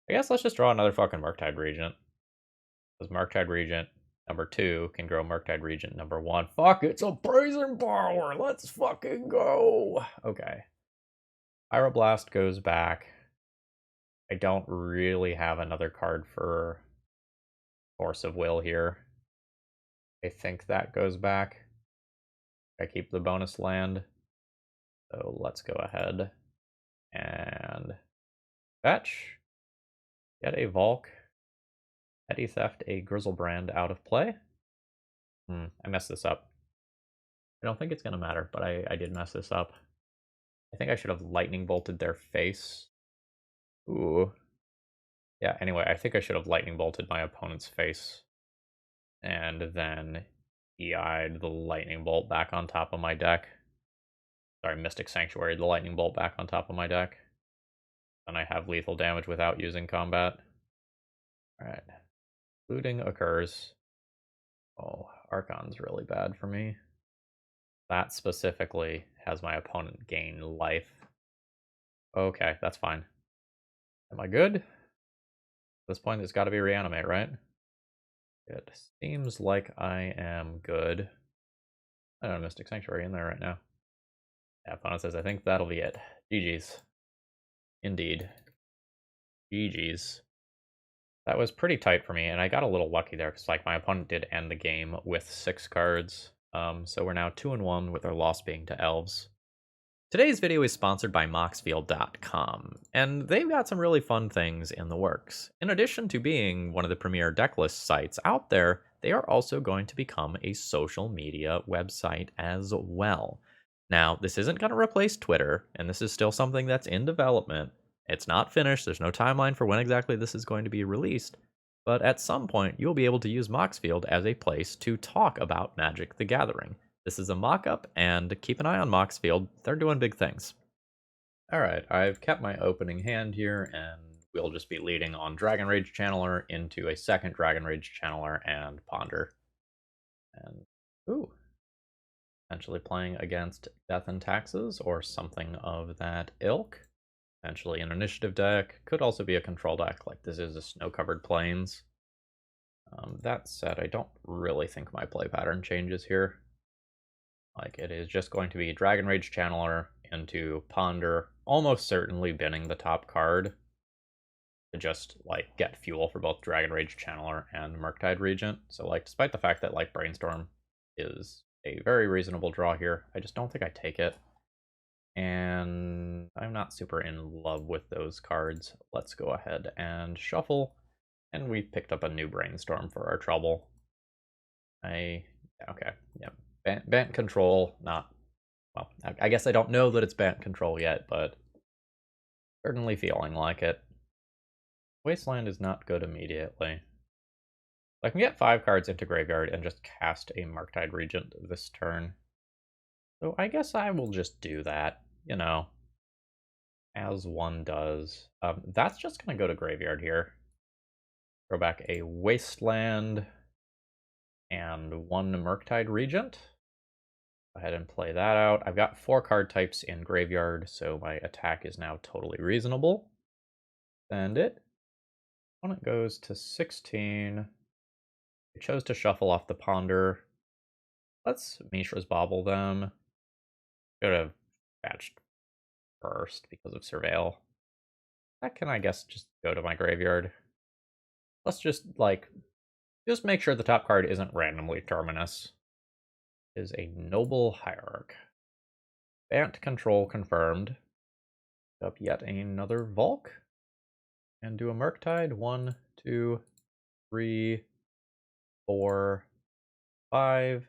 I guess let's just draw another fucking Murktide Regent. Because Murktide Regent number 2 can grow Murktide Regent number 1. Fuck, it's a brazen power! Let's fucking go! Okay. Pyroblast goes back. I don't really have another card for Force of Will here. I think that goes back. I keep the bonus land. So let's go ahead and fetch. Get a Volk. Petty Theft a Grizzlebrand out of play. I messed this up. I don't think it's going to matter, but I did mess this up. I think I should have lightning bolted their face. Ooh. Yeah, anyway, I think I should have lightning bolted my opponent's face. And then EI'd the lightning bolt back on top of my deck. Sorry, Mystic Sanctuary, the lightning bolt back on top of my deck. And I have lethal damage without using combat. Alright. Looting occurs. Oh, Archon's really bad for me. That specifically has my opponent gain life. Okay, that's fine. Am I good? At this point, it's got to be reanimate, right? It seems like I am good. I don't know, Mystic Sanctuary in there right now. Yeah, opponent says, I think that'll be it. GG's. Indeed. GG's. That was pretty tight for me, and I got a little lucky there, because like my opponent did end the game with 6 cards. So we're now 2-1 with our loss being to elves. Today's video is sponsored by Moxfield.com, and they've got some really fun things in the works. In addition to being one of the premier decklist sites out there, they are also going to become a social media website as well. Now, this isn't going to replace Twitter, and this is still something that's in development. It's not finished, there's no timeline for when exactly this is going to be released, but at some point, you'll be able to use Moxfield as a place to talk about Magic the Gathering. This is a mock-up, and keep an eye on Moxfield. They're doing big things. Alright, I've kept my opening hand here, and we'll just be leading on Dragon Rage Channeler into a second Dragon Rage Channeler and Ponder. And, ooh. Potentially playing against Death and Taxes, or something of that ilk. Potentially an initiative deck. Could also be a control deck, like this is a Snow-Covered Plains. That said, I don't really think my play pattern changes here. Like, it is just going to be Dragon Rage Channeler into Ponder, almost certainly binning the top card to just, like, get fuel for both Dragon Rage Channeler and Murktide Regent. So, like, despite the fact that, like, Brainstorm is a very reasonable draw here, I just don't think I take it. And I'm not super in love with those cards. Let's go ahead and shuffle. And we picked up a new Brainstorm for our trouble. Okay, yep. Bant control, not, well, I guess I don't know that it's bant control yet, but certainly feeling like it. Wasteland is not good immediately. I can get 5 cards into graveyard and just cast a Murktide Regent this turn. So I guess I will just do that, you know, as one does. That's just going to go to graveyard here. Throw back a Wasteland. and 1 Murktide Regent. Go ahead and play that out. I've got 4 card types in graveyard, so my attack is now totally reasonable. Send it. Opponent goes to 16. I chose to shuffle off the Ponder. Let's Mishra's Bobble them. Could have fetched first because of Surveil. That can, I guess, just go to my graveyard. Let's just make sure the top card isn't randomly Terminus. It is a Noble Hierarch. Bant control confirmed. Up yet another Volk. And do a Murktide. 1, 2, 3, 4, 5.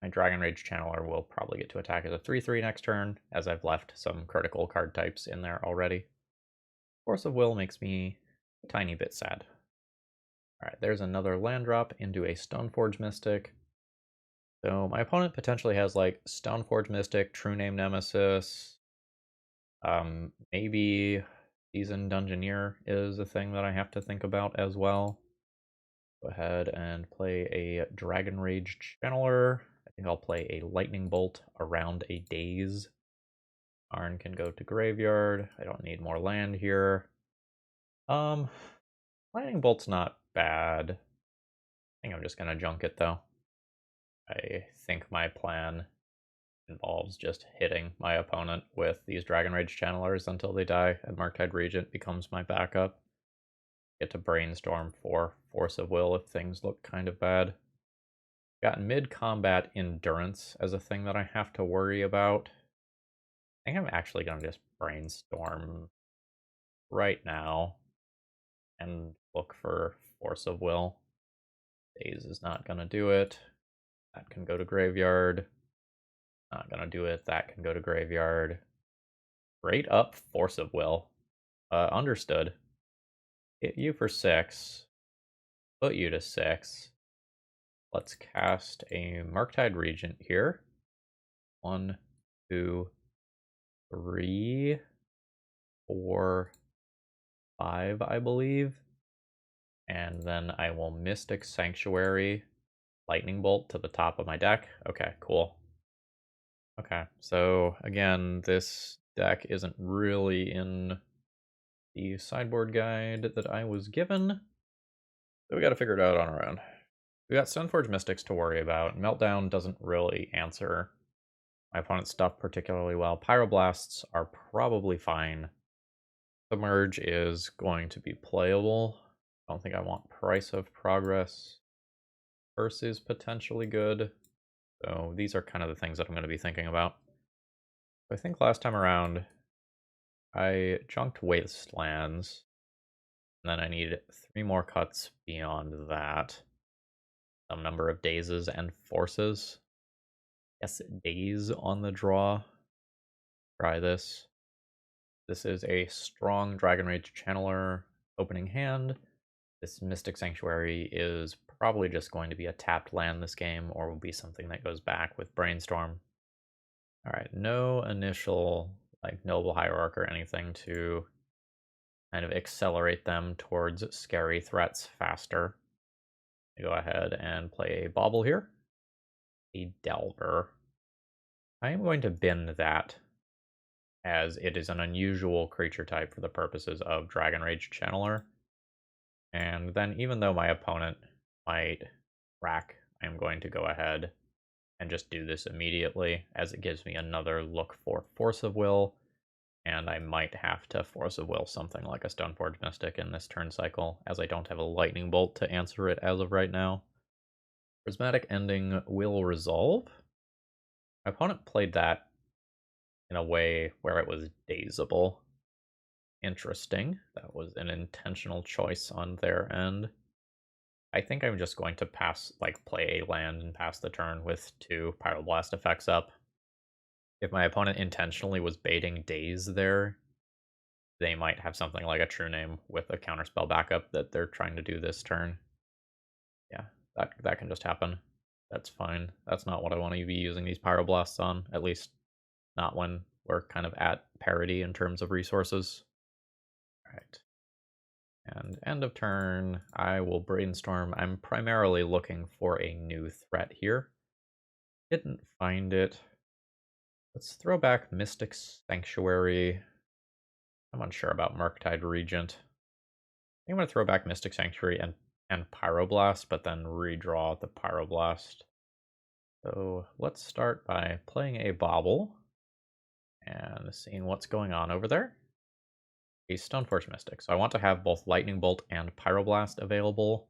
My Dragon Rage Channeler will probably get to attack as a 3/3 next turn, as I've left some critical card types in there already. Force of Will makes me a tiny bit sad. Alright, there's another land drop into a Stoneforge Mystic. So my opponent potentially has like Stoneforge Mystic, True Name Nemesis. Maybe Seasoned Dungeoneer is a thing that I have to think about as well. Go ahead and play a Dragon Rage Channeler. I think I'll play a Lightning Bolt around a Daze. Arn can go to graveyard. I don't need more land here. Lightning Bolt's not bad. I think I'm just gonna junk it though. I think my plan involves just hitting my opponent with these Dragon Rage Channelers until they die, and Murktide Regent becomes my backup. Get to Brainstorm for Force of Will if things look kind of bad. Got mid-combat Endurance as a thing that I have to worry about. I think I'm actually going to just Brainstorm right now and look for Force of Will. Daze is not going to do it. That can go to graveyard. Not going to do it. That can go to graveyard. Straight up Force of Will. Understood. Hit you for 6. Put you to 6. Let's cast a Murktide Regent here. 1, 2, 3, 4, 5, I believe. And then I will Mystic Sanctuary Lightning Bolt to the top of my deck. Okay, cool. Okay, so again, this deck isn't really in the sideboard guide that I was given. So we gotta figure it out on our own. We got Stoneforge Mystics to worry about. Meltdown doesn't really answer my opponent's stuff particularly well. Pyroblasts are probably fine. Submerge is going to be playable. I don't think I want Price of Progress. Curse is potentially good. So these are kind of the things that I'm going to be thinking about. I think last time around, I junked Wastelands. And then I need 3 more cuts beyond that. Some number of dazes and forces. Yes, daze on the draw. Try this. This is a strong Dragon Rage Channeler opening hand. This Mystic Sanctuary is probably just going to be a tapped land this game, or will be something that goes back with Brainstorm. Alright, no initial like Noble Hierarch or anything to kind of accelerate them towards scary threats faster. Go ahead and play a Bauble here. A Delver. I am going to bin that, as it is an unusual creature type for the purposes of Dragon Rage Channeler. And then even though my opponent might rack, I'm going to go ahead and just do this immediately, as it gives me another look for Force of Will, and I might have to Force of Will something like a Stoneforge Mystic in this turn cycle, as I don't have a Lightning Bolt to answer it as of right now. Prismatic Ending will resolve. My opponent played that in a way where it was dazable. Interesting. That was an intentional choice on their end. I think I'm just going to play a land and pass the turn with 2 Pyroblast effects up. If my opponent intentionally was baiting Daze there, they might have something like a True Name with a counterspell backup that they're trying to do this turn. Yeah, that can just happen. That's fine. That's not what I want to be using these Pyroblasts on, at least not when we're kind of at parity in terms of resources. Alright. And end of turn, I will brainstorm. I'm primarily looking for a new threat here. Didn't find it. Let's throw back Mystic Sanctuary. I'm unsure about Murktide Regent. I'm going to throw back Mystic Sanctuary and Pyroblast, but then redraw the Pyroblast. So let's start by playing a Bobble and seeing what's going on over there. A Stoneforge Mystic. So I want to have both Lightning Bolt and Pyroblast available.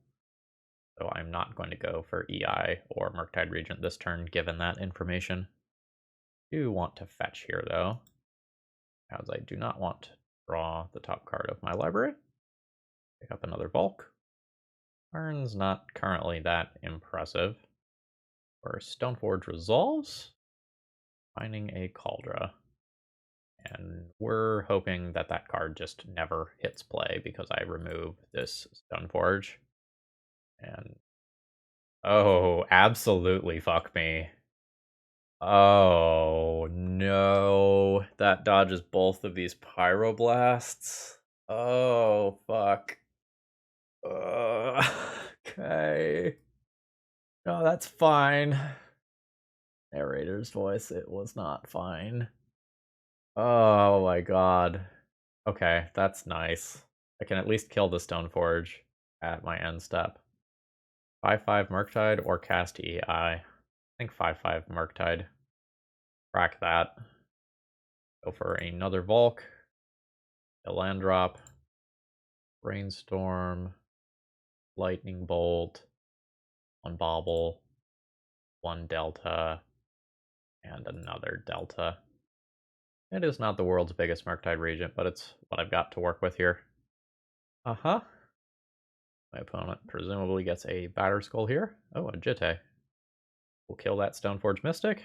So I'm not going to go for EI or Murktide Regent this turn, given that information. I do want to fetch here, though, as I do not want to draw the top card of my library. Pick up another Bulk. Turn's not currently that impressive. For Stoneforge Resolves, finding a Caldra. And we're hoping that that card just never hits play because I remove this Stoneforge. And oh, absolutely fuck me. Oh no, that dodges both of these Pyroblasts. Oh fuck. Okay. No, that's fine. Narrator's voice, it was not fine. Oh my god. Okay, that's nice. I can at least kill the Stoneforge at my end step. 5/5 Murktide or cast EI. I think 5/5 Murktide. Crack that. Go for another Volk. A land drop. Brainstorm. Lightning Bolt. One Bobble. One Delta. And another Delta. It is not the world's biggest Murktide Regent, but it's what I've got to work with here. Uh-huh. My opponent presumably gets a Batter Skull here. Oh, a Jitte. We'll kill that Stoneforge Mystic.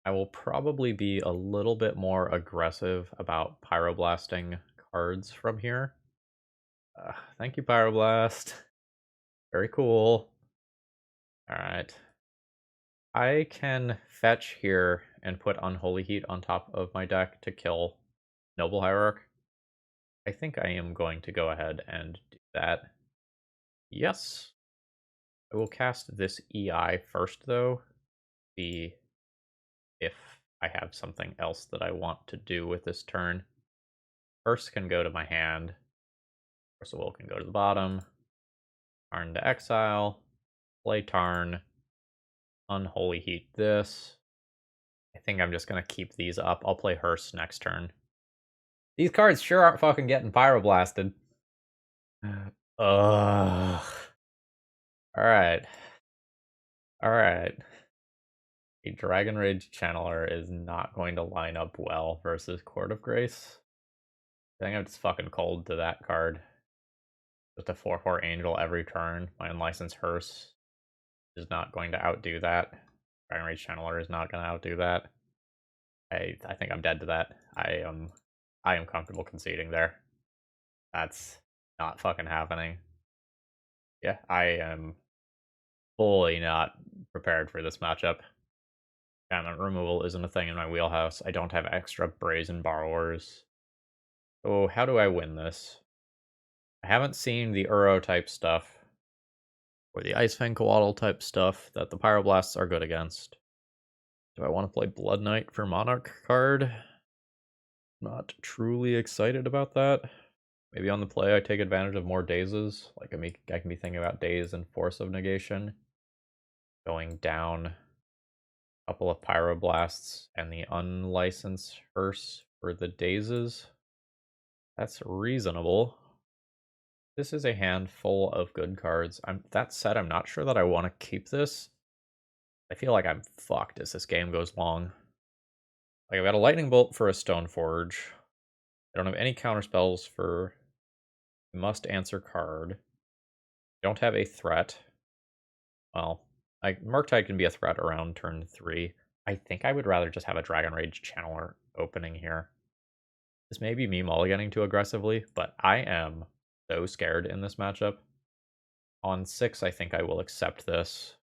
I will probably be a little bit more aggressive about Pyroblasting cards from here. Thank you, Pyroblast. Very cool. Alright. I can fetch here and put Unholy Heat on top of my deck to kill Noble Hierarch. I think I am going to go ahead and do that. Yes. I will cast this EI first, though. See if I have something else that I want to do with this turn. First can go to my hand. Force of Will can go to the bottom. Tarn to exile. Play Tarn. Unholy Heat this. I think I'm just going to keep these up. I'll play Hearse next turn. These cards sure aren't fucking getting Pyroblasted. Ugh. Alright. Alright. A Dragon Rage Channeler is not going to line up well versus Court of Grace. I think I'm just fucking cold to that card. Just a 4/4 Angel every turn. My Unlicensed Hearse is not going to outdo that. Dragon Rage Channeler is not going to outdo that. I think I'm dead to that. I am comfortable conceding there. That's not fucking happening. Yeah, I am fully not prepared for this matchup. Enchantment removal isn't a thing in my wheelhouse. I don't have extra Brazen Borrowers. So how do I win this? I haven't seen the Uro type stuff or the Icefang Coatl type stuff that the Pyroblasts are good against. Do I want to play Blood Knight for Monarch card? Not truly excited about that. Maybe on the play I take advantage of more dazes. Like I can be thinking about Daze and Force of Negation. Going down a couple of Pyroblasts and the unlicensed Hearse for the dazes. That's reasonable. This is a handful of good cards. That said, I'm not sure that I want to keep this. I feel like I'm fucked as this game goes long. Like, I've got a Lightning Bolt for a Stoneforge. I don't have any counter spells for must answer card. I don't have a threat. Well, Murktide can be a threat around turn 3. I think I would rather just have a Dragon Rage Channeler opening here. This may be me mulliganing too aggressively, but I am so scared in this matchup. On 6, I think I will accept this.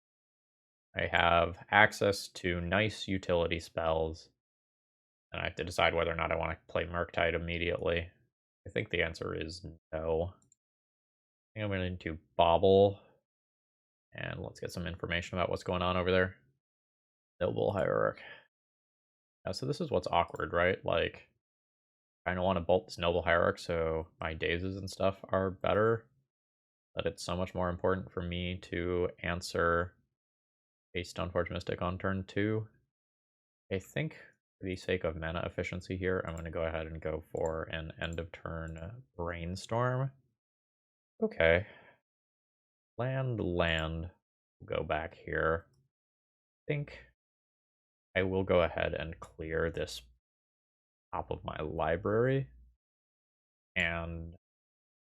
I have access to nice utility spells, and I have to decide whether or not I want to play Murktide immediately. I think the answer is no. I think I'm going to bobble. And let's get some information about what's going on over there. Noble Hierarch. Yeah, so this is what's awkward, right? Like, I don't want to bolt this Noble Hierarch so my dazes and stuff are better. But it's so much more important for me to answer a Stoneforge Mystic on turn 2. I think for the sake of mana efficiency here, I'm going to go ahead and go for an end of turn Brainstorm. Okay. Land. Go back here. I think I will go ahead and clear this top of my library. And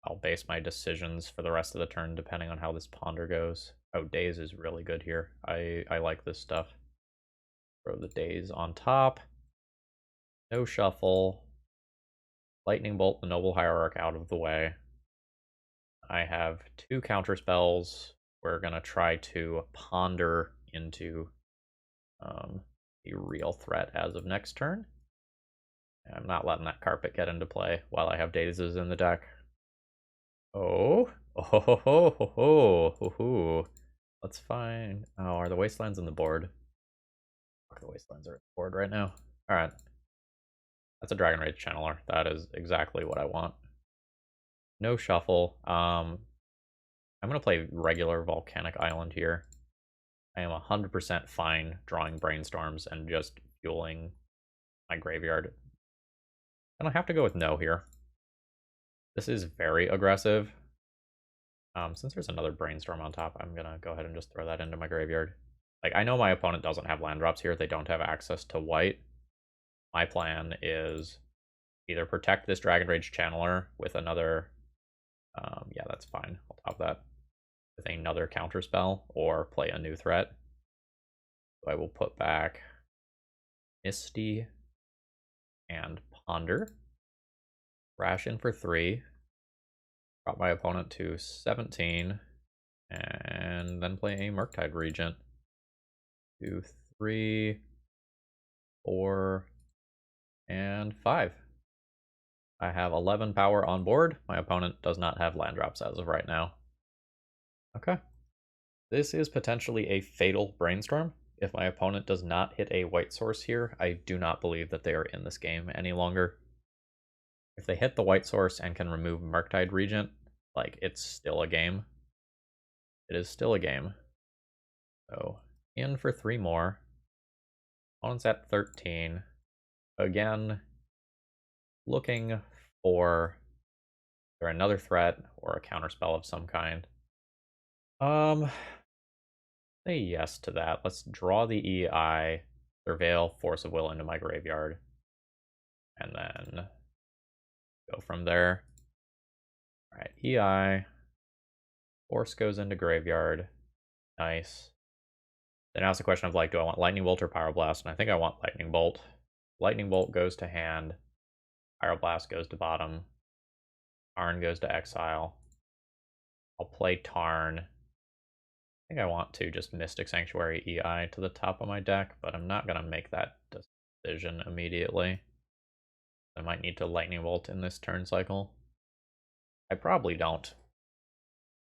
I'll base my decisions for the rest of the turn depending on how this ponder goes. Oh, Daze is really good here. I like this stuff. Throw the Daze on top. No shuffle. Lightning Bolt the Noble Hierarch out of the way. I have 2 counter spells. We're going to try to ponder into a real threat as of next turn. I'm not letting that carpet get into play while I have Dazes in the deck. Oh, let's find. Oh, are the Wastelands in the board? The Wastelands are in the board right now. All right, that's a Dragon Rage Channeler. That is exactly what I want. No shuffle. I'm gonna play regular Volcanic Island here. I am 100% fine drawing Brainstorms and just fueling my graveyard. And I have to go with no here. This is very aggressive. Since there's another Brainstorm on top, I'm gonna go ahead and just throw that into my graveyard. Like, I know my opponent doesn't have land drops here. They don't have access to white. My plan is either protect this Dragon Rage Channeler with another... yeah, that's fine. I'll top that. With another counter spell, or play a new threat. So I will put back Misty and Ponder. Crash in for 3. Drop my opponent to 17. And then play a Murktide Regent. 2, 3, 4, and 5. I have 11 power on board. My opponent does not have land drops as of right now. Okay. This is potentially a fatal Brainstorm. If my opponent does not hit a white source here, I do not believe that they are in this game any longer. If they hit the white source and can remove Murktide Regent, like, it's still a game. It is still a game. So, in for 3 more. Opponent's at 13. Again, looking for either another threat or a counterspell of some kind. Say yes to that. Let's draw the EI, Surveil, Force of Will into my graveyard, and then go from there. All right, EI, Force goes into graveyard. Nice. Then now it's a question of, like, do I want Lightning Bolt or Pyroblast? And I think I want Lightning Bolt. Lightning Bolt goes to hand. Pyroblast goes to bottom. Tarn goes to exile. I'll play Tarn. I think I want to just Mystic Sanctuary EI to the top of my deck, but I'm not going to make that decision immediately. I might need to Lightning Bolt in this turn cycle. I probably don't.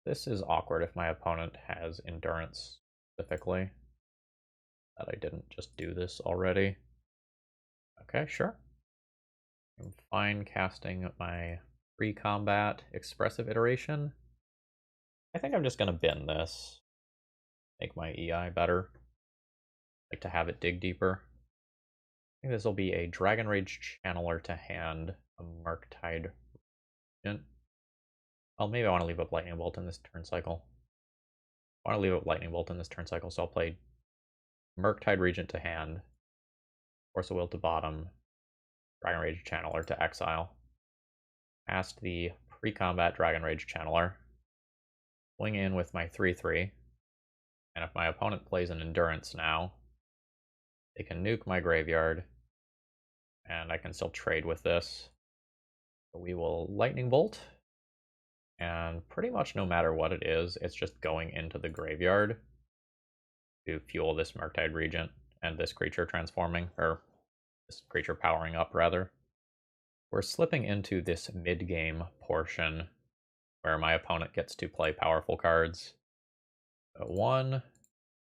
This is awkward if my opponent has Endurance specifically. That I didn't just do this already. Okay, sure. I'm fine casting my pre-combat Expressive iteration. I think I'm just going to bin this. Make my EI better. Like to have it dig deeper. I think this will be a Dragon Rage Channeler to hand, a Murktide Regent. Well, maybe I want to leave up Lightning Bolt in this turn cycle. I want to leave up Lightning Bolt in this turn cycle, so I'll play Murktide Regent to hand, Force of Will to bottom, Dragon Rage Channeler to exile. Cast the pre-combat Dragon Rage Channeler. Swing in with my 3/3. And if my opponent plays an Endurance now, they can nuke my graveyard, and I can still trade with this. So we will Lightning Bolt, and pretty much no matter what it is, it's just going into the graveyard to fuel this Murktide Regent and this creature transforming, or this creature powering up, rather. we're slipping into this mid-game portion where my opponent gets to play powerful cards. So 1,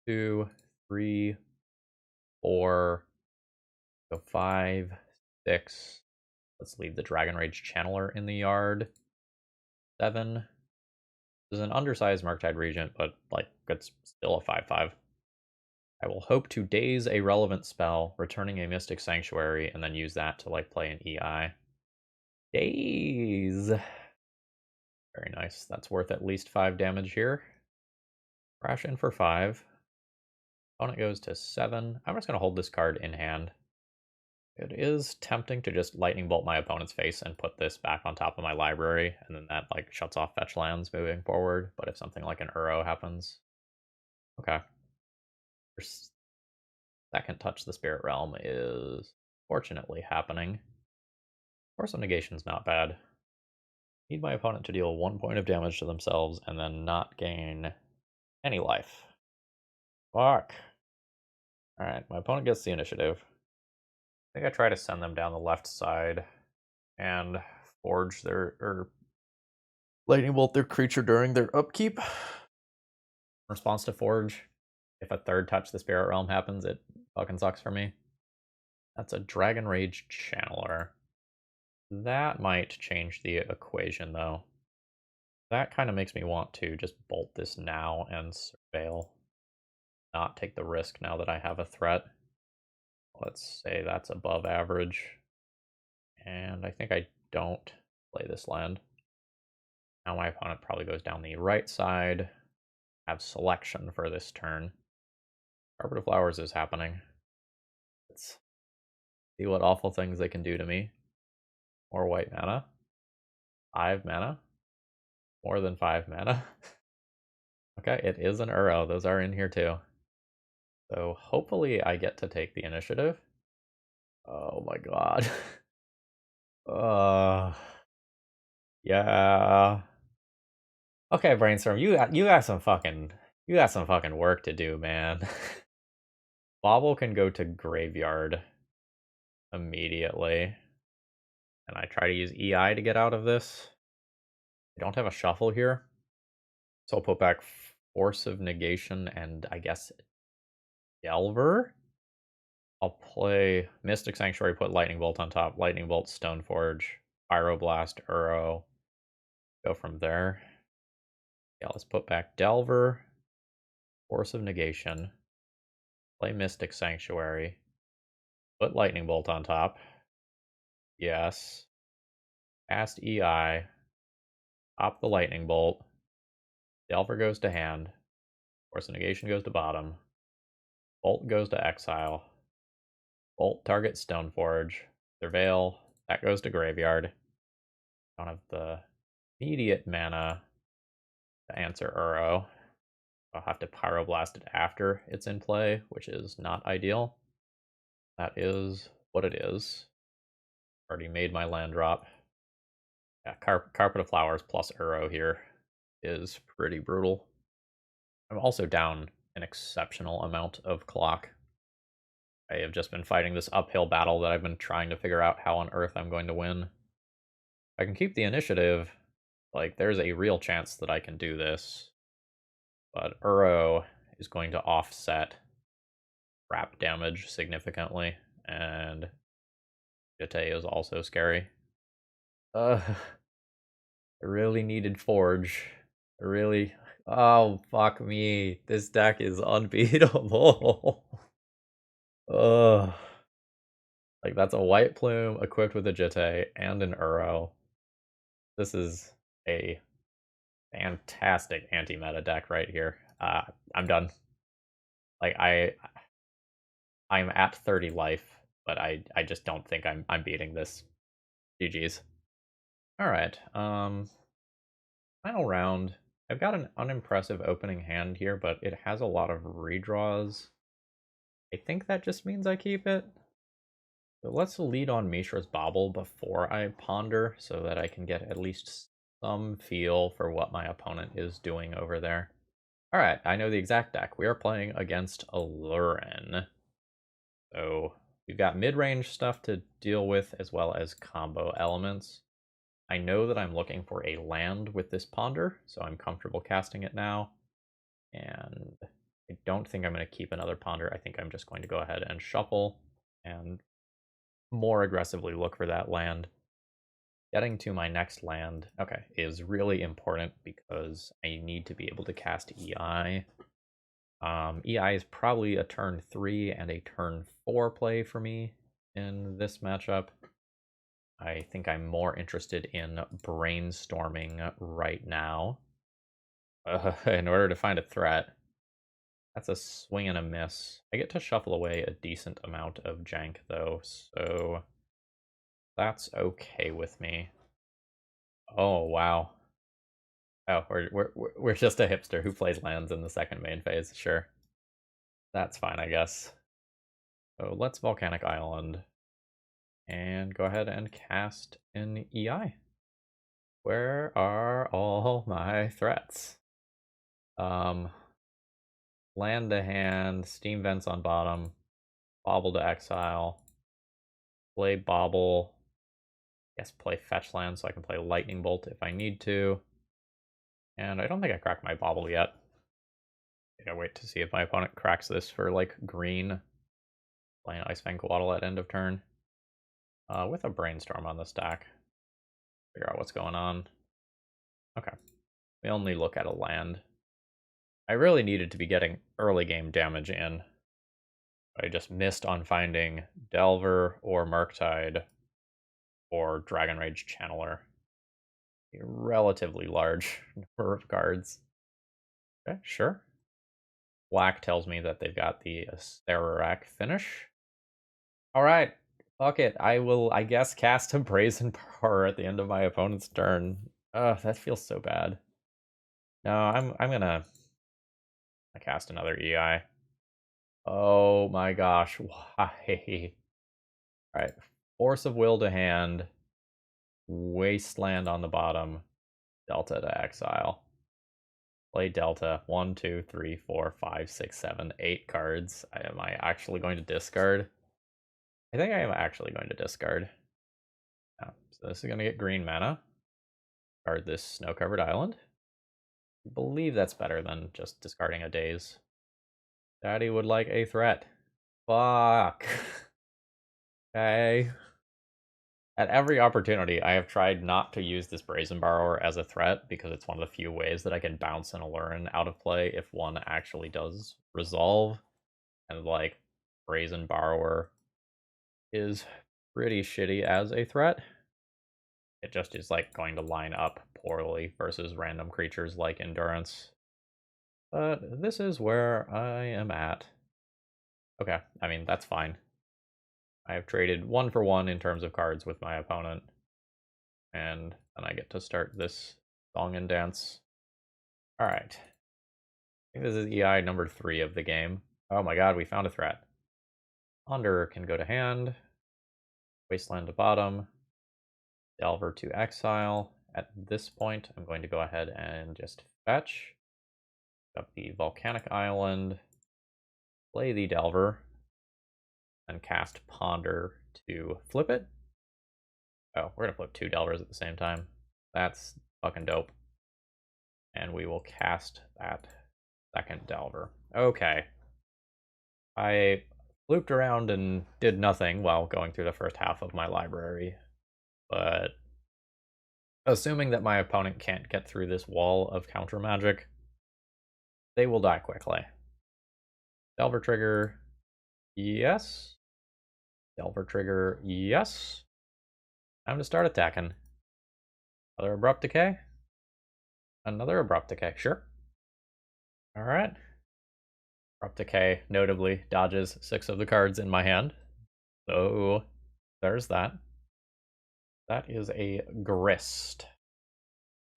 2, 3, 4, so 5, 6. Let's leave the Dragon Rage Channeler in the yard. 7. This is an undersized Murktide Regent, but like it's still a 5/5. I will hope to daze a relevant spell, returning a Mystic Sanctuary, and then use that to like play an EI. Daze! Very nice. That's worth at least 5 damage here. Crash in for 5. Opponent goes to 7. I'm just going to hold this card in hand. It is tempting to just Lightning Bolt my opponent's face and put this back on top of my library, and then that like shuts off fetch lands moving forward. But if something like an Uro happens... Okay. Second touch the Spirit Realm is fortunately happening. Force of Negation's not bad. Need my opponent to deal 1 point of damage to themselves and then not gain any life. Fuck. Alright, my opponent gets the initiative. I think I try to send them down the left side and forge their, or Lightning Bolt their creature during their upkeep. In response to forge, if a third touch the Spirit Realm happens, it fucking sucks for me. That's a Dragon Rage Channeler. That might change the equation, though. That kind of makes me want to just bolt this now and surveil. Not take the risk now that I have a threat. Let's say that's above average. And I think I don't play this land. Now my opponent probably goes down the right side. Have selection for this turn. Carpet of Flowers is happening. Let's see what awful things they can do to me. More white mana. 5 mana. More than 5 mana. Okay, it is an Uro. Those are in here too. So hopefully I get to take the initiative. Oh my god. Yeah. Okay, Brainstorm, you got some fucking work to do, man. Bobble can go to graveyard immediately. And I try to use EI to get out of this. I don't have a shuffle here. So I'll put back Force of Negation and I guess Delver. I'll play Mystic Sanctuary, put Lightning Bolt on top, Lightning Bolt, Stoneforge, Pyroblast, Uro. Go from there. Yeah, let's put back Delver, Force of Negation, play Mystic Sanctuary, put Lightning Bolt on top. Yes. Cast EI, pop the Lightning Bolt. Delver goes to hand. Force of Negation goes to bottom. Bolt goes to exile. Bolt targets Stoneforge. Surveil, that goes to graveyard. Don't have the immediate mana to answer Uro. I'll have to Pyroblast it after it's in play, which is not ideal. That is what it is. Already made my land drop. Yeah, Carpet of Flowers plus Uro here is pretty brutal. I'm also down an exceptional amount of clock. I have just been fighting this uphill battle that I've been trying to figure out how on earth I'm going to win. If I can keep the initiative, like, there's a real chance that I can do this. But Uro is going to offset trap damage significantly, and Jete is also scary. I really needed Forge. I really... Oh, fuck me. This deck is unbeatable. Ugh. Like, that's a White Plume equipped with a Jete and an Uro. This is a fantastic anti-meta deck right here. I'm done. Like, I'm at 30 life, but I just don't think I'm beating this. GG's. Alright, final round. I've got an unimpressive opening hand here, but it has a lot of redraws. I think that just means I keep it. So let's lead on Mishra's Bauble before I ponder, so that I can get at least some feel for what my opponent is doing over there. Alright, I know the exact deck. We are playing against Aluren. So We've got mid-range stuff to deal with as well as combo elements. I know that I'm looking for a land with this Ponder, so I'm comfortable casting it now. And I don't think I'm going to keep another Ponder. I think I'm just going to go ahead and shuffle and more aggressively look for that land. Getting to my next land, okay, is really important because I need to be able to cast EI. EI is probably a turn 3 and a turn 4 play for me in this matchup. I think I'm more interested in brainstorming right now in order to find a threat. That's a swing and a miss. I get to shuffle away a decent amount of jank, though, so that's okay with me. Oh, wow. Oh, we're just a hipster who plays lands in the second main phase. Sure. That's fine, I guess. So let's Volcanic Island and go ahead and cast an EI. Where are all my threats? Land to hand, Steam Vents on bottom, Bobble to exile, play Bobble. Yes, play Fetch Land so I can play Lightning Bolt if I need to. And I don't think I cracked my Bobble yet. I gotta wait to see if my opponent cracks this for like green. Playing Icefang Coatl at end of turn. With a Brainstorm on the stack. Figure out what's going on. Okay. We only look at a land. I really needed to be getting early game damage in. I just missed on finding Delver or Murktide or Dragon Rage Channeler. A relatively large number of cards. Okay, sure. Black tells me that they've got the Asterak finish. Alright, fuck it. I will, I guess, cast a Brazen Power at the end of my opponent's turn. Ugh, that feels so bad. No, I'm gonna cast another EI. Oh my gosh, why? Alright, Force of Will to hand, Wasteland on the bottom, Delta to exile. Play Delta. 1, 2, 3, 4, 5, 6, 7, 8 cards. Am I actually going to discard? I think I am actually going to discard. Oh, so this is going to get green mana. Discard this snow-covered island. I believe that's better than just discarding a daze. Daddy would like a threat. Fuck. Okay. At every opportunity, I have tried not to use this Brazen Borrower as a threat because it's one of the few ways that I can bounce an Alurin out of play if one actually does resolve. And like, Brazen Borrower is pretty shitty as a threat. It just is like going to line up poorly versus random creatures like Endurance. But this is where I am at. Okay, I mean, that's fine. I have traded 1 for 1 in terms of cards with my opponent. And then I get to start this song and dance. Alright. I think this is EI number 3 of the game. Oh my god, we found a threat. Ponder can go to hand. Wasteland to bottom. Delver to exile. At this point, I'm going to go ahead and just fetch. Up the Volcanic Island. Play the Delver. And cast Ponder to flip it. Oh, we're going to flip 2 Delvers at the same time. That's fucking dope. And we will cast that second Delver. Okay. I looped around and did nothing while going through the first half of my library. But assuming that my opponent can't get through this wall of counter magic, they will die quickly. Delver trigger, yes. Delver trigger, yes. Time to start attacking. Another Abrupt Decay. Another Abrupt Decay, sure. Alright. Abrupt Decay notably dodges 6 of the cards in my hand. So there's that. That is a Grist.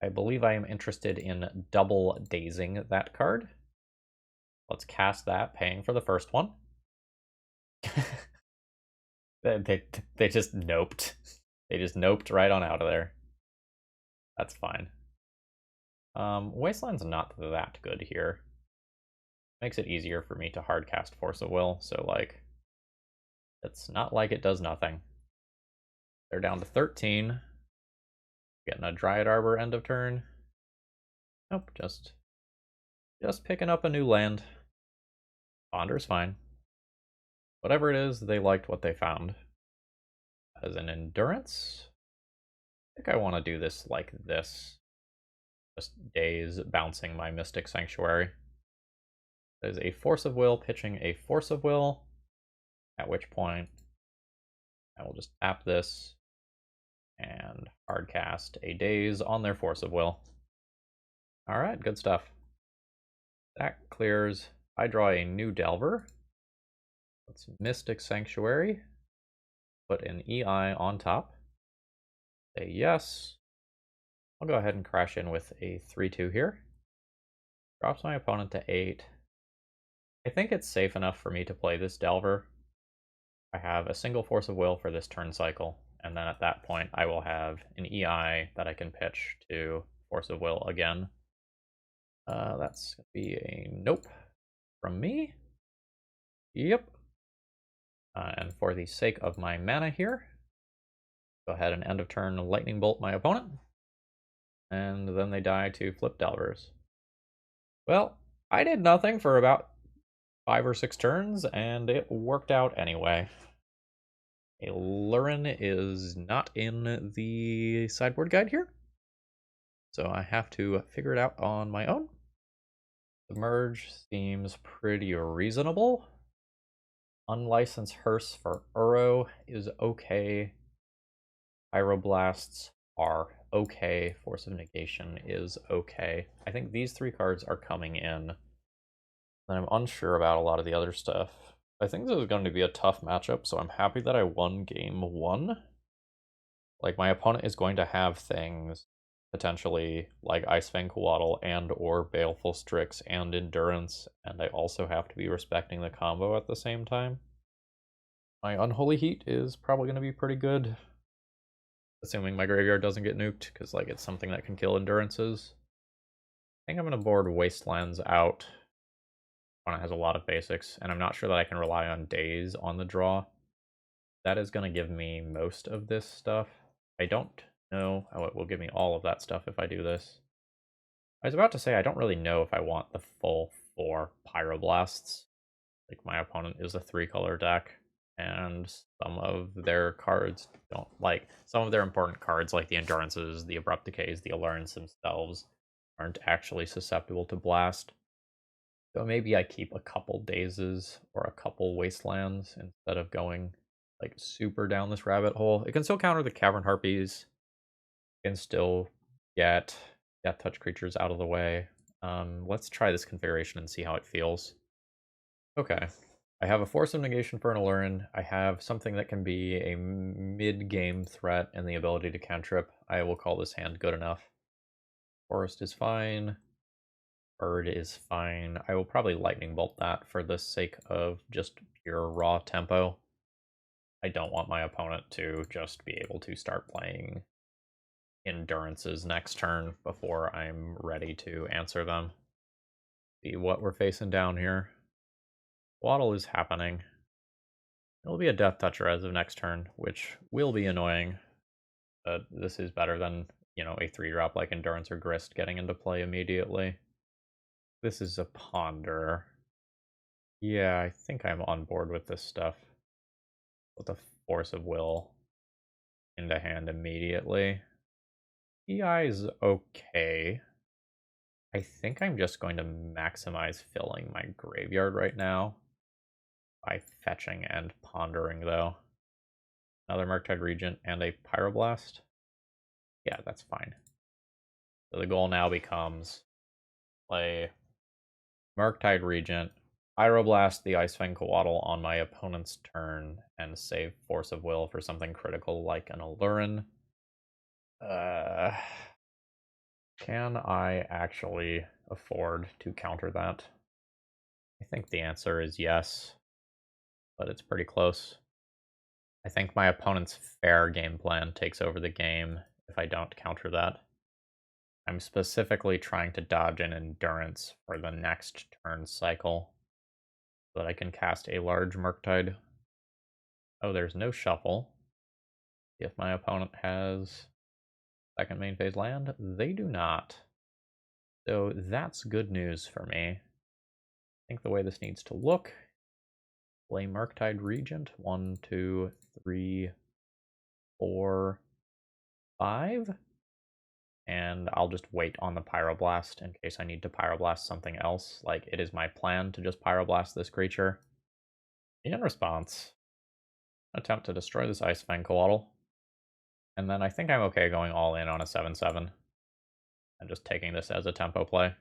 I believe I am interested in double dazing that card. Let's cast that, paying for the first one. they just noped. They just noped right on out of there. That's fine. Wasteland's not that good here. Makes it easier for me to hardcast Force of Will, so like It's not like it does nothing. They're down to 13. Getting a Dryad Arbor end of turn. Nope, just picking up a new land. Ponder's fine. Whatever it is, they liked what they found. As an endurance, I think I want to do this like this. Just days bouncing my Mystic Sanctuary. There's a Force of Will pitching a Force of Will, at which point I will just tap this and hardcast a Daze on their Force of Will. Alright, good stuff. That clears. I draw a new Delver. Let's Mystic Sanctuary. Put an EI on top. Say yes. I'll go ahead and crash in with a 3-2 here. Drops my opponent to 8. I think it's safe enough for me to play this Delver. I have a single Force of Will for this turn cycle, and then at that point I will have an EI that I can pitch to Force of Will again. That's going to be a nope from me. Yep. And for the sake of my mana here, go ahead and end of turn Lightning Bolt my opponent. And then they die to flip Delvers. Well, I did nothing for about 5 or 6 turns, and it worked out anyway. A Lurin is not in the sideboard guide here, so I have to figure it out on my own. The merge seems pretty reasonable. Unlicensed Hearse for Uro is okay. Pyroblasts are okay. Force of Negation is okay. I think these 3 cards are coming in. And I'm unsure about a lot of the other stuff. I think this is going to be a tough matchup, so I'm happy that I won game 1. Like, my opponent is going to have things, potentially, like Icefang Coatl and or Baleful Strix and Endurance, and I also have to be respecting the combo at the same time. My Unholy Heat is probably going to be pretty good, assuming my graveyard doesn't get nuked, because, like, it's something that can kill Endurances. I think I'm going to board Wastelands out. It has a lot of basics, and I'm not sure that I can rely on Daze on the draw. That is going to give me most of this stuff. I don't know how it will give me all of that stuff if I do this. I was about to say I don't really know if I want the full 4 Pyroblasts. Like, my opponent is a 3-color deck, and some of their cards don't, like, some of their important cards, like the Endurances, the Abrupt Decays, the Allurance themselves, aren't actually susceptible to Blast. So maybe I keep a couple Dazes or a couple Wastelands instead of going, like, super down this rabbit hole. It can still counter the Cavern Harpies. It can still get Death Touch creatures out of the way. Let's try this configuration and see how it feels. Okay. I have a Force of Negation for an Allurin. I have something that can be a mid-game threat and the ability to cantrip. I will call this hand good enough. Forest is fine. Bird is fine. I will probably Lightning Bolt that for the sake of just pure raw tempo. I don't want my opponent to just be able to start playing Endurances next turn before I'm ready to answer them. See what we're facing down here. Waddle is happening. It'll be a Death Toucher as of next turn, which will be annoying. But this is better than, you know, a 3-drop like Endurance or Grist getting into play immediately. This is a Ponder. Yeah, I think I'm on board with this stuff. With a Force of Will into hand immediately. EI is okay. I think I'm just going to maximize filling my graveyard right now by fetching and pondering, though. Another Murktide Regent and a Pyroblast. Yeah, that's fine. So the goal now becomes play Murktide Regent, Pyroblast the Icefang Coatl on my opponent's turn, and save Force of Will for something critical like an Allurin. Can I actually afford to counter that? I think the answer is yes, but it's pretty close. I think my opponent's fair game plan takes over the game if I don't counter that. I'm specifically trying to dodge an Endurance for the next turn cycle so that I can cast a large Murktide. Oh, there's no shuffle. If my opponent has second main phase land, they do not. So that's good news for me. I think the way this needs to look, play Murktide Regent. 1, 2, 3, 4, 5. And I'll just wait on the Pyroblast in case I need to Pyroblast something else. Like, it is my plan to just Pyroblast this creature. In response, attempt to destroy this Ice Fang Coatl. And then I think I'm okay going all in on a 7/7. And just taking this as a tempo play.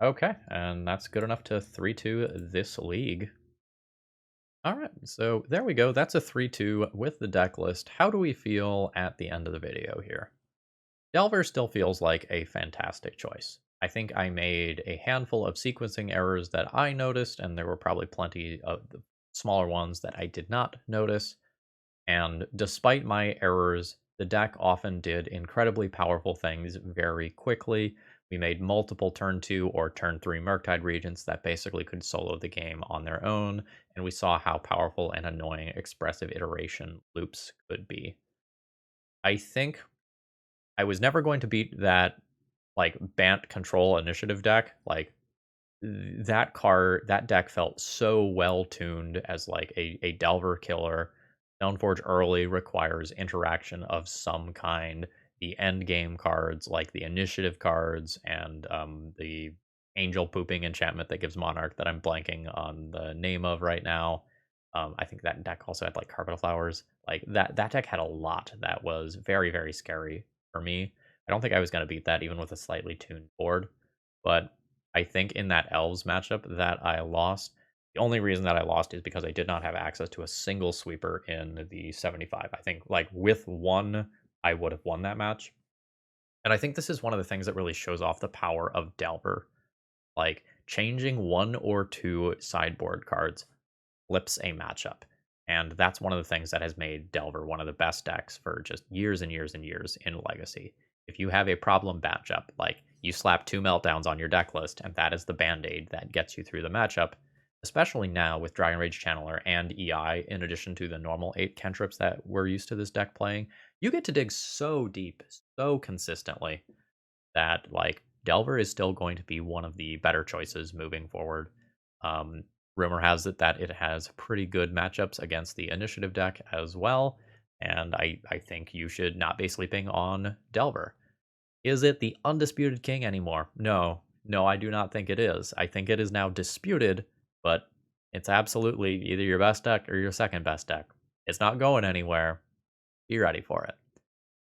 Okay, and that's good enough to 3-2 this league. Alright, so there we go. That's a 3-2 with the deck list. How do we feel at the end of the video here? Delver still feels like a fantastic choice. I think I made a handful of sequencing errors that I noticed, and there were probably plenty of the smaller ones that I did not notice. And despite my errors, the deck often did incredibly powerful things very quickly. We made multiple turn 2 or turn 3 Murktide Regents that basically could solo the game on their own, and we saw how powerful and annoying expressive iteration loops could be. I think I was never going to beat that like Bant control initiative deck. Like that deck felt so well tuned as like a Delver killer. Stoneforge early requires interaction of some kind. The end game cards, like the initiative cards and the angel pooping enchantment that gives Monarch that I'm blanking on the name of right now. I think that deck also had like Carpet of Flowers. Like that deck had a lot that was very, very scary for me. I don't think I was going to beat that even with a slightly tuned board. But I think in that Elves matchup that I lost, the only reason that I lost is because I did not have access to a single sweeper in the 75. I think like with one, I would have won that match. And I think this is one of the things that really shows off the power of Delver. Like changing 1 or 2 sideboard cards flips a matchup. And that's one of the things that has made Delver one of the best decks for just years and years and years in Legacy. If you have a problem matchup, like you slap 2 meltdowns on your deck list, and that is the band-aid that gets you through the matchup, especially now with Dragon Rage Channeler and EI, in addition to the normal 8 cantrips that we're used to this deck playing, you get to dig so deep, so consistently, that like Delver is still going to be one of the better choices moving forward. Um, Rumor has it that it has pretty good matchups against the initiative deck as well, and I think you should not be sleeping on Delver. Is it the undisputed king anymore? No, I do not think it is. I think it is now disputed, but it's absolutely either your best deck or your second best deck. It's not going anywhere. Be ready for it.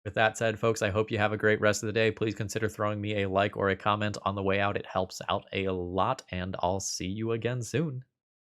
With that said, folks, I hope you have a great rest of the day. Please consider throwing me a like or a comment on the way out. It helps out a lot, and I'll see you again soon.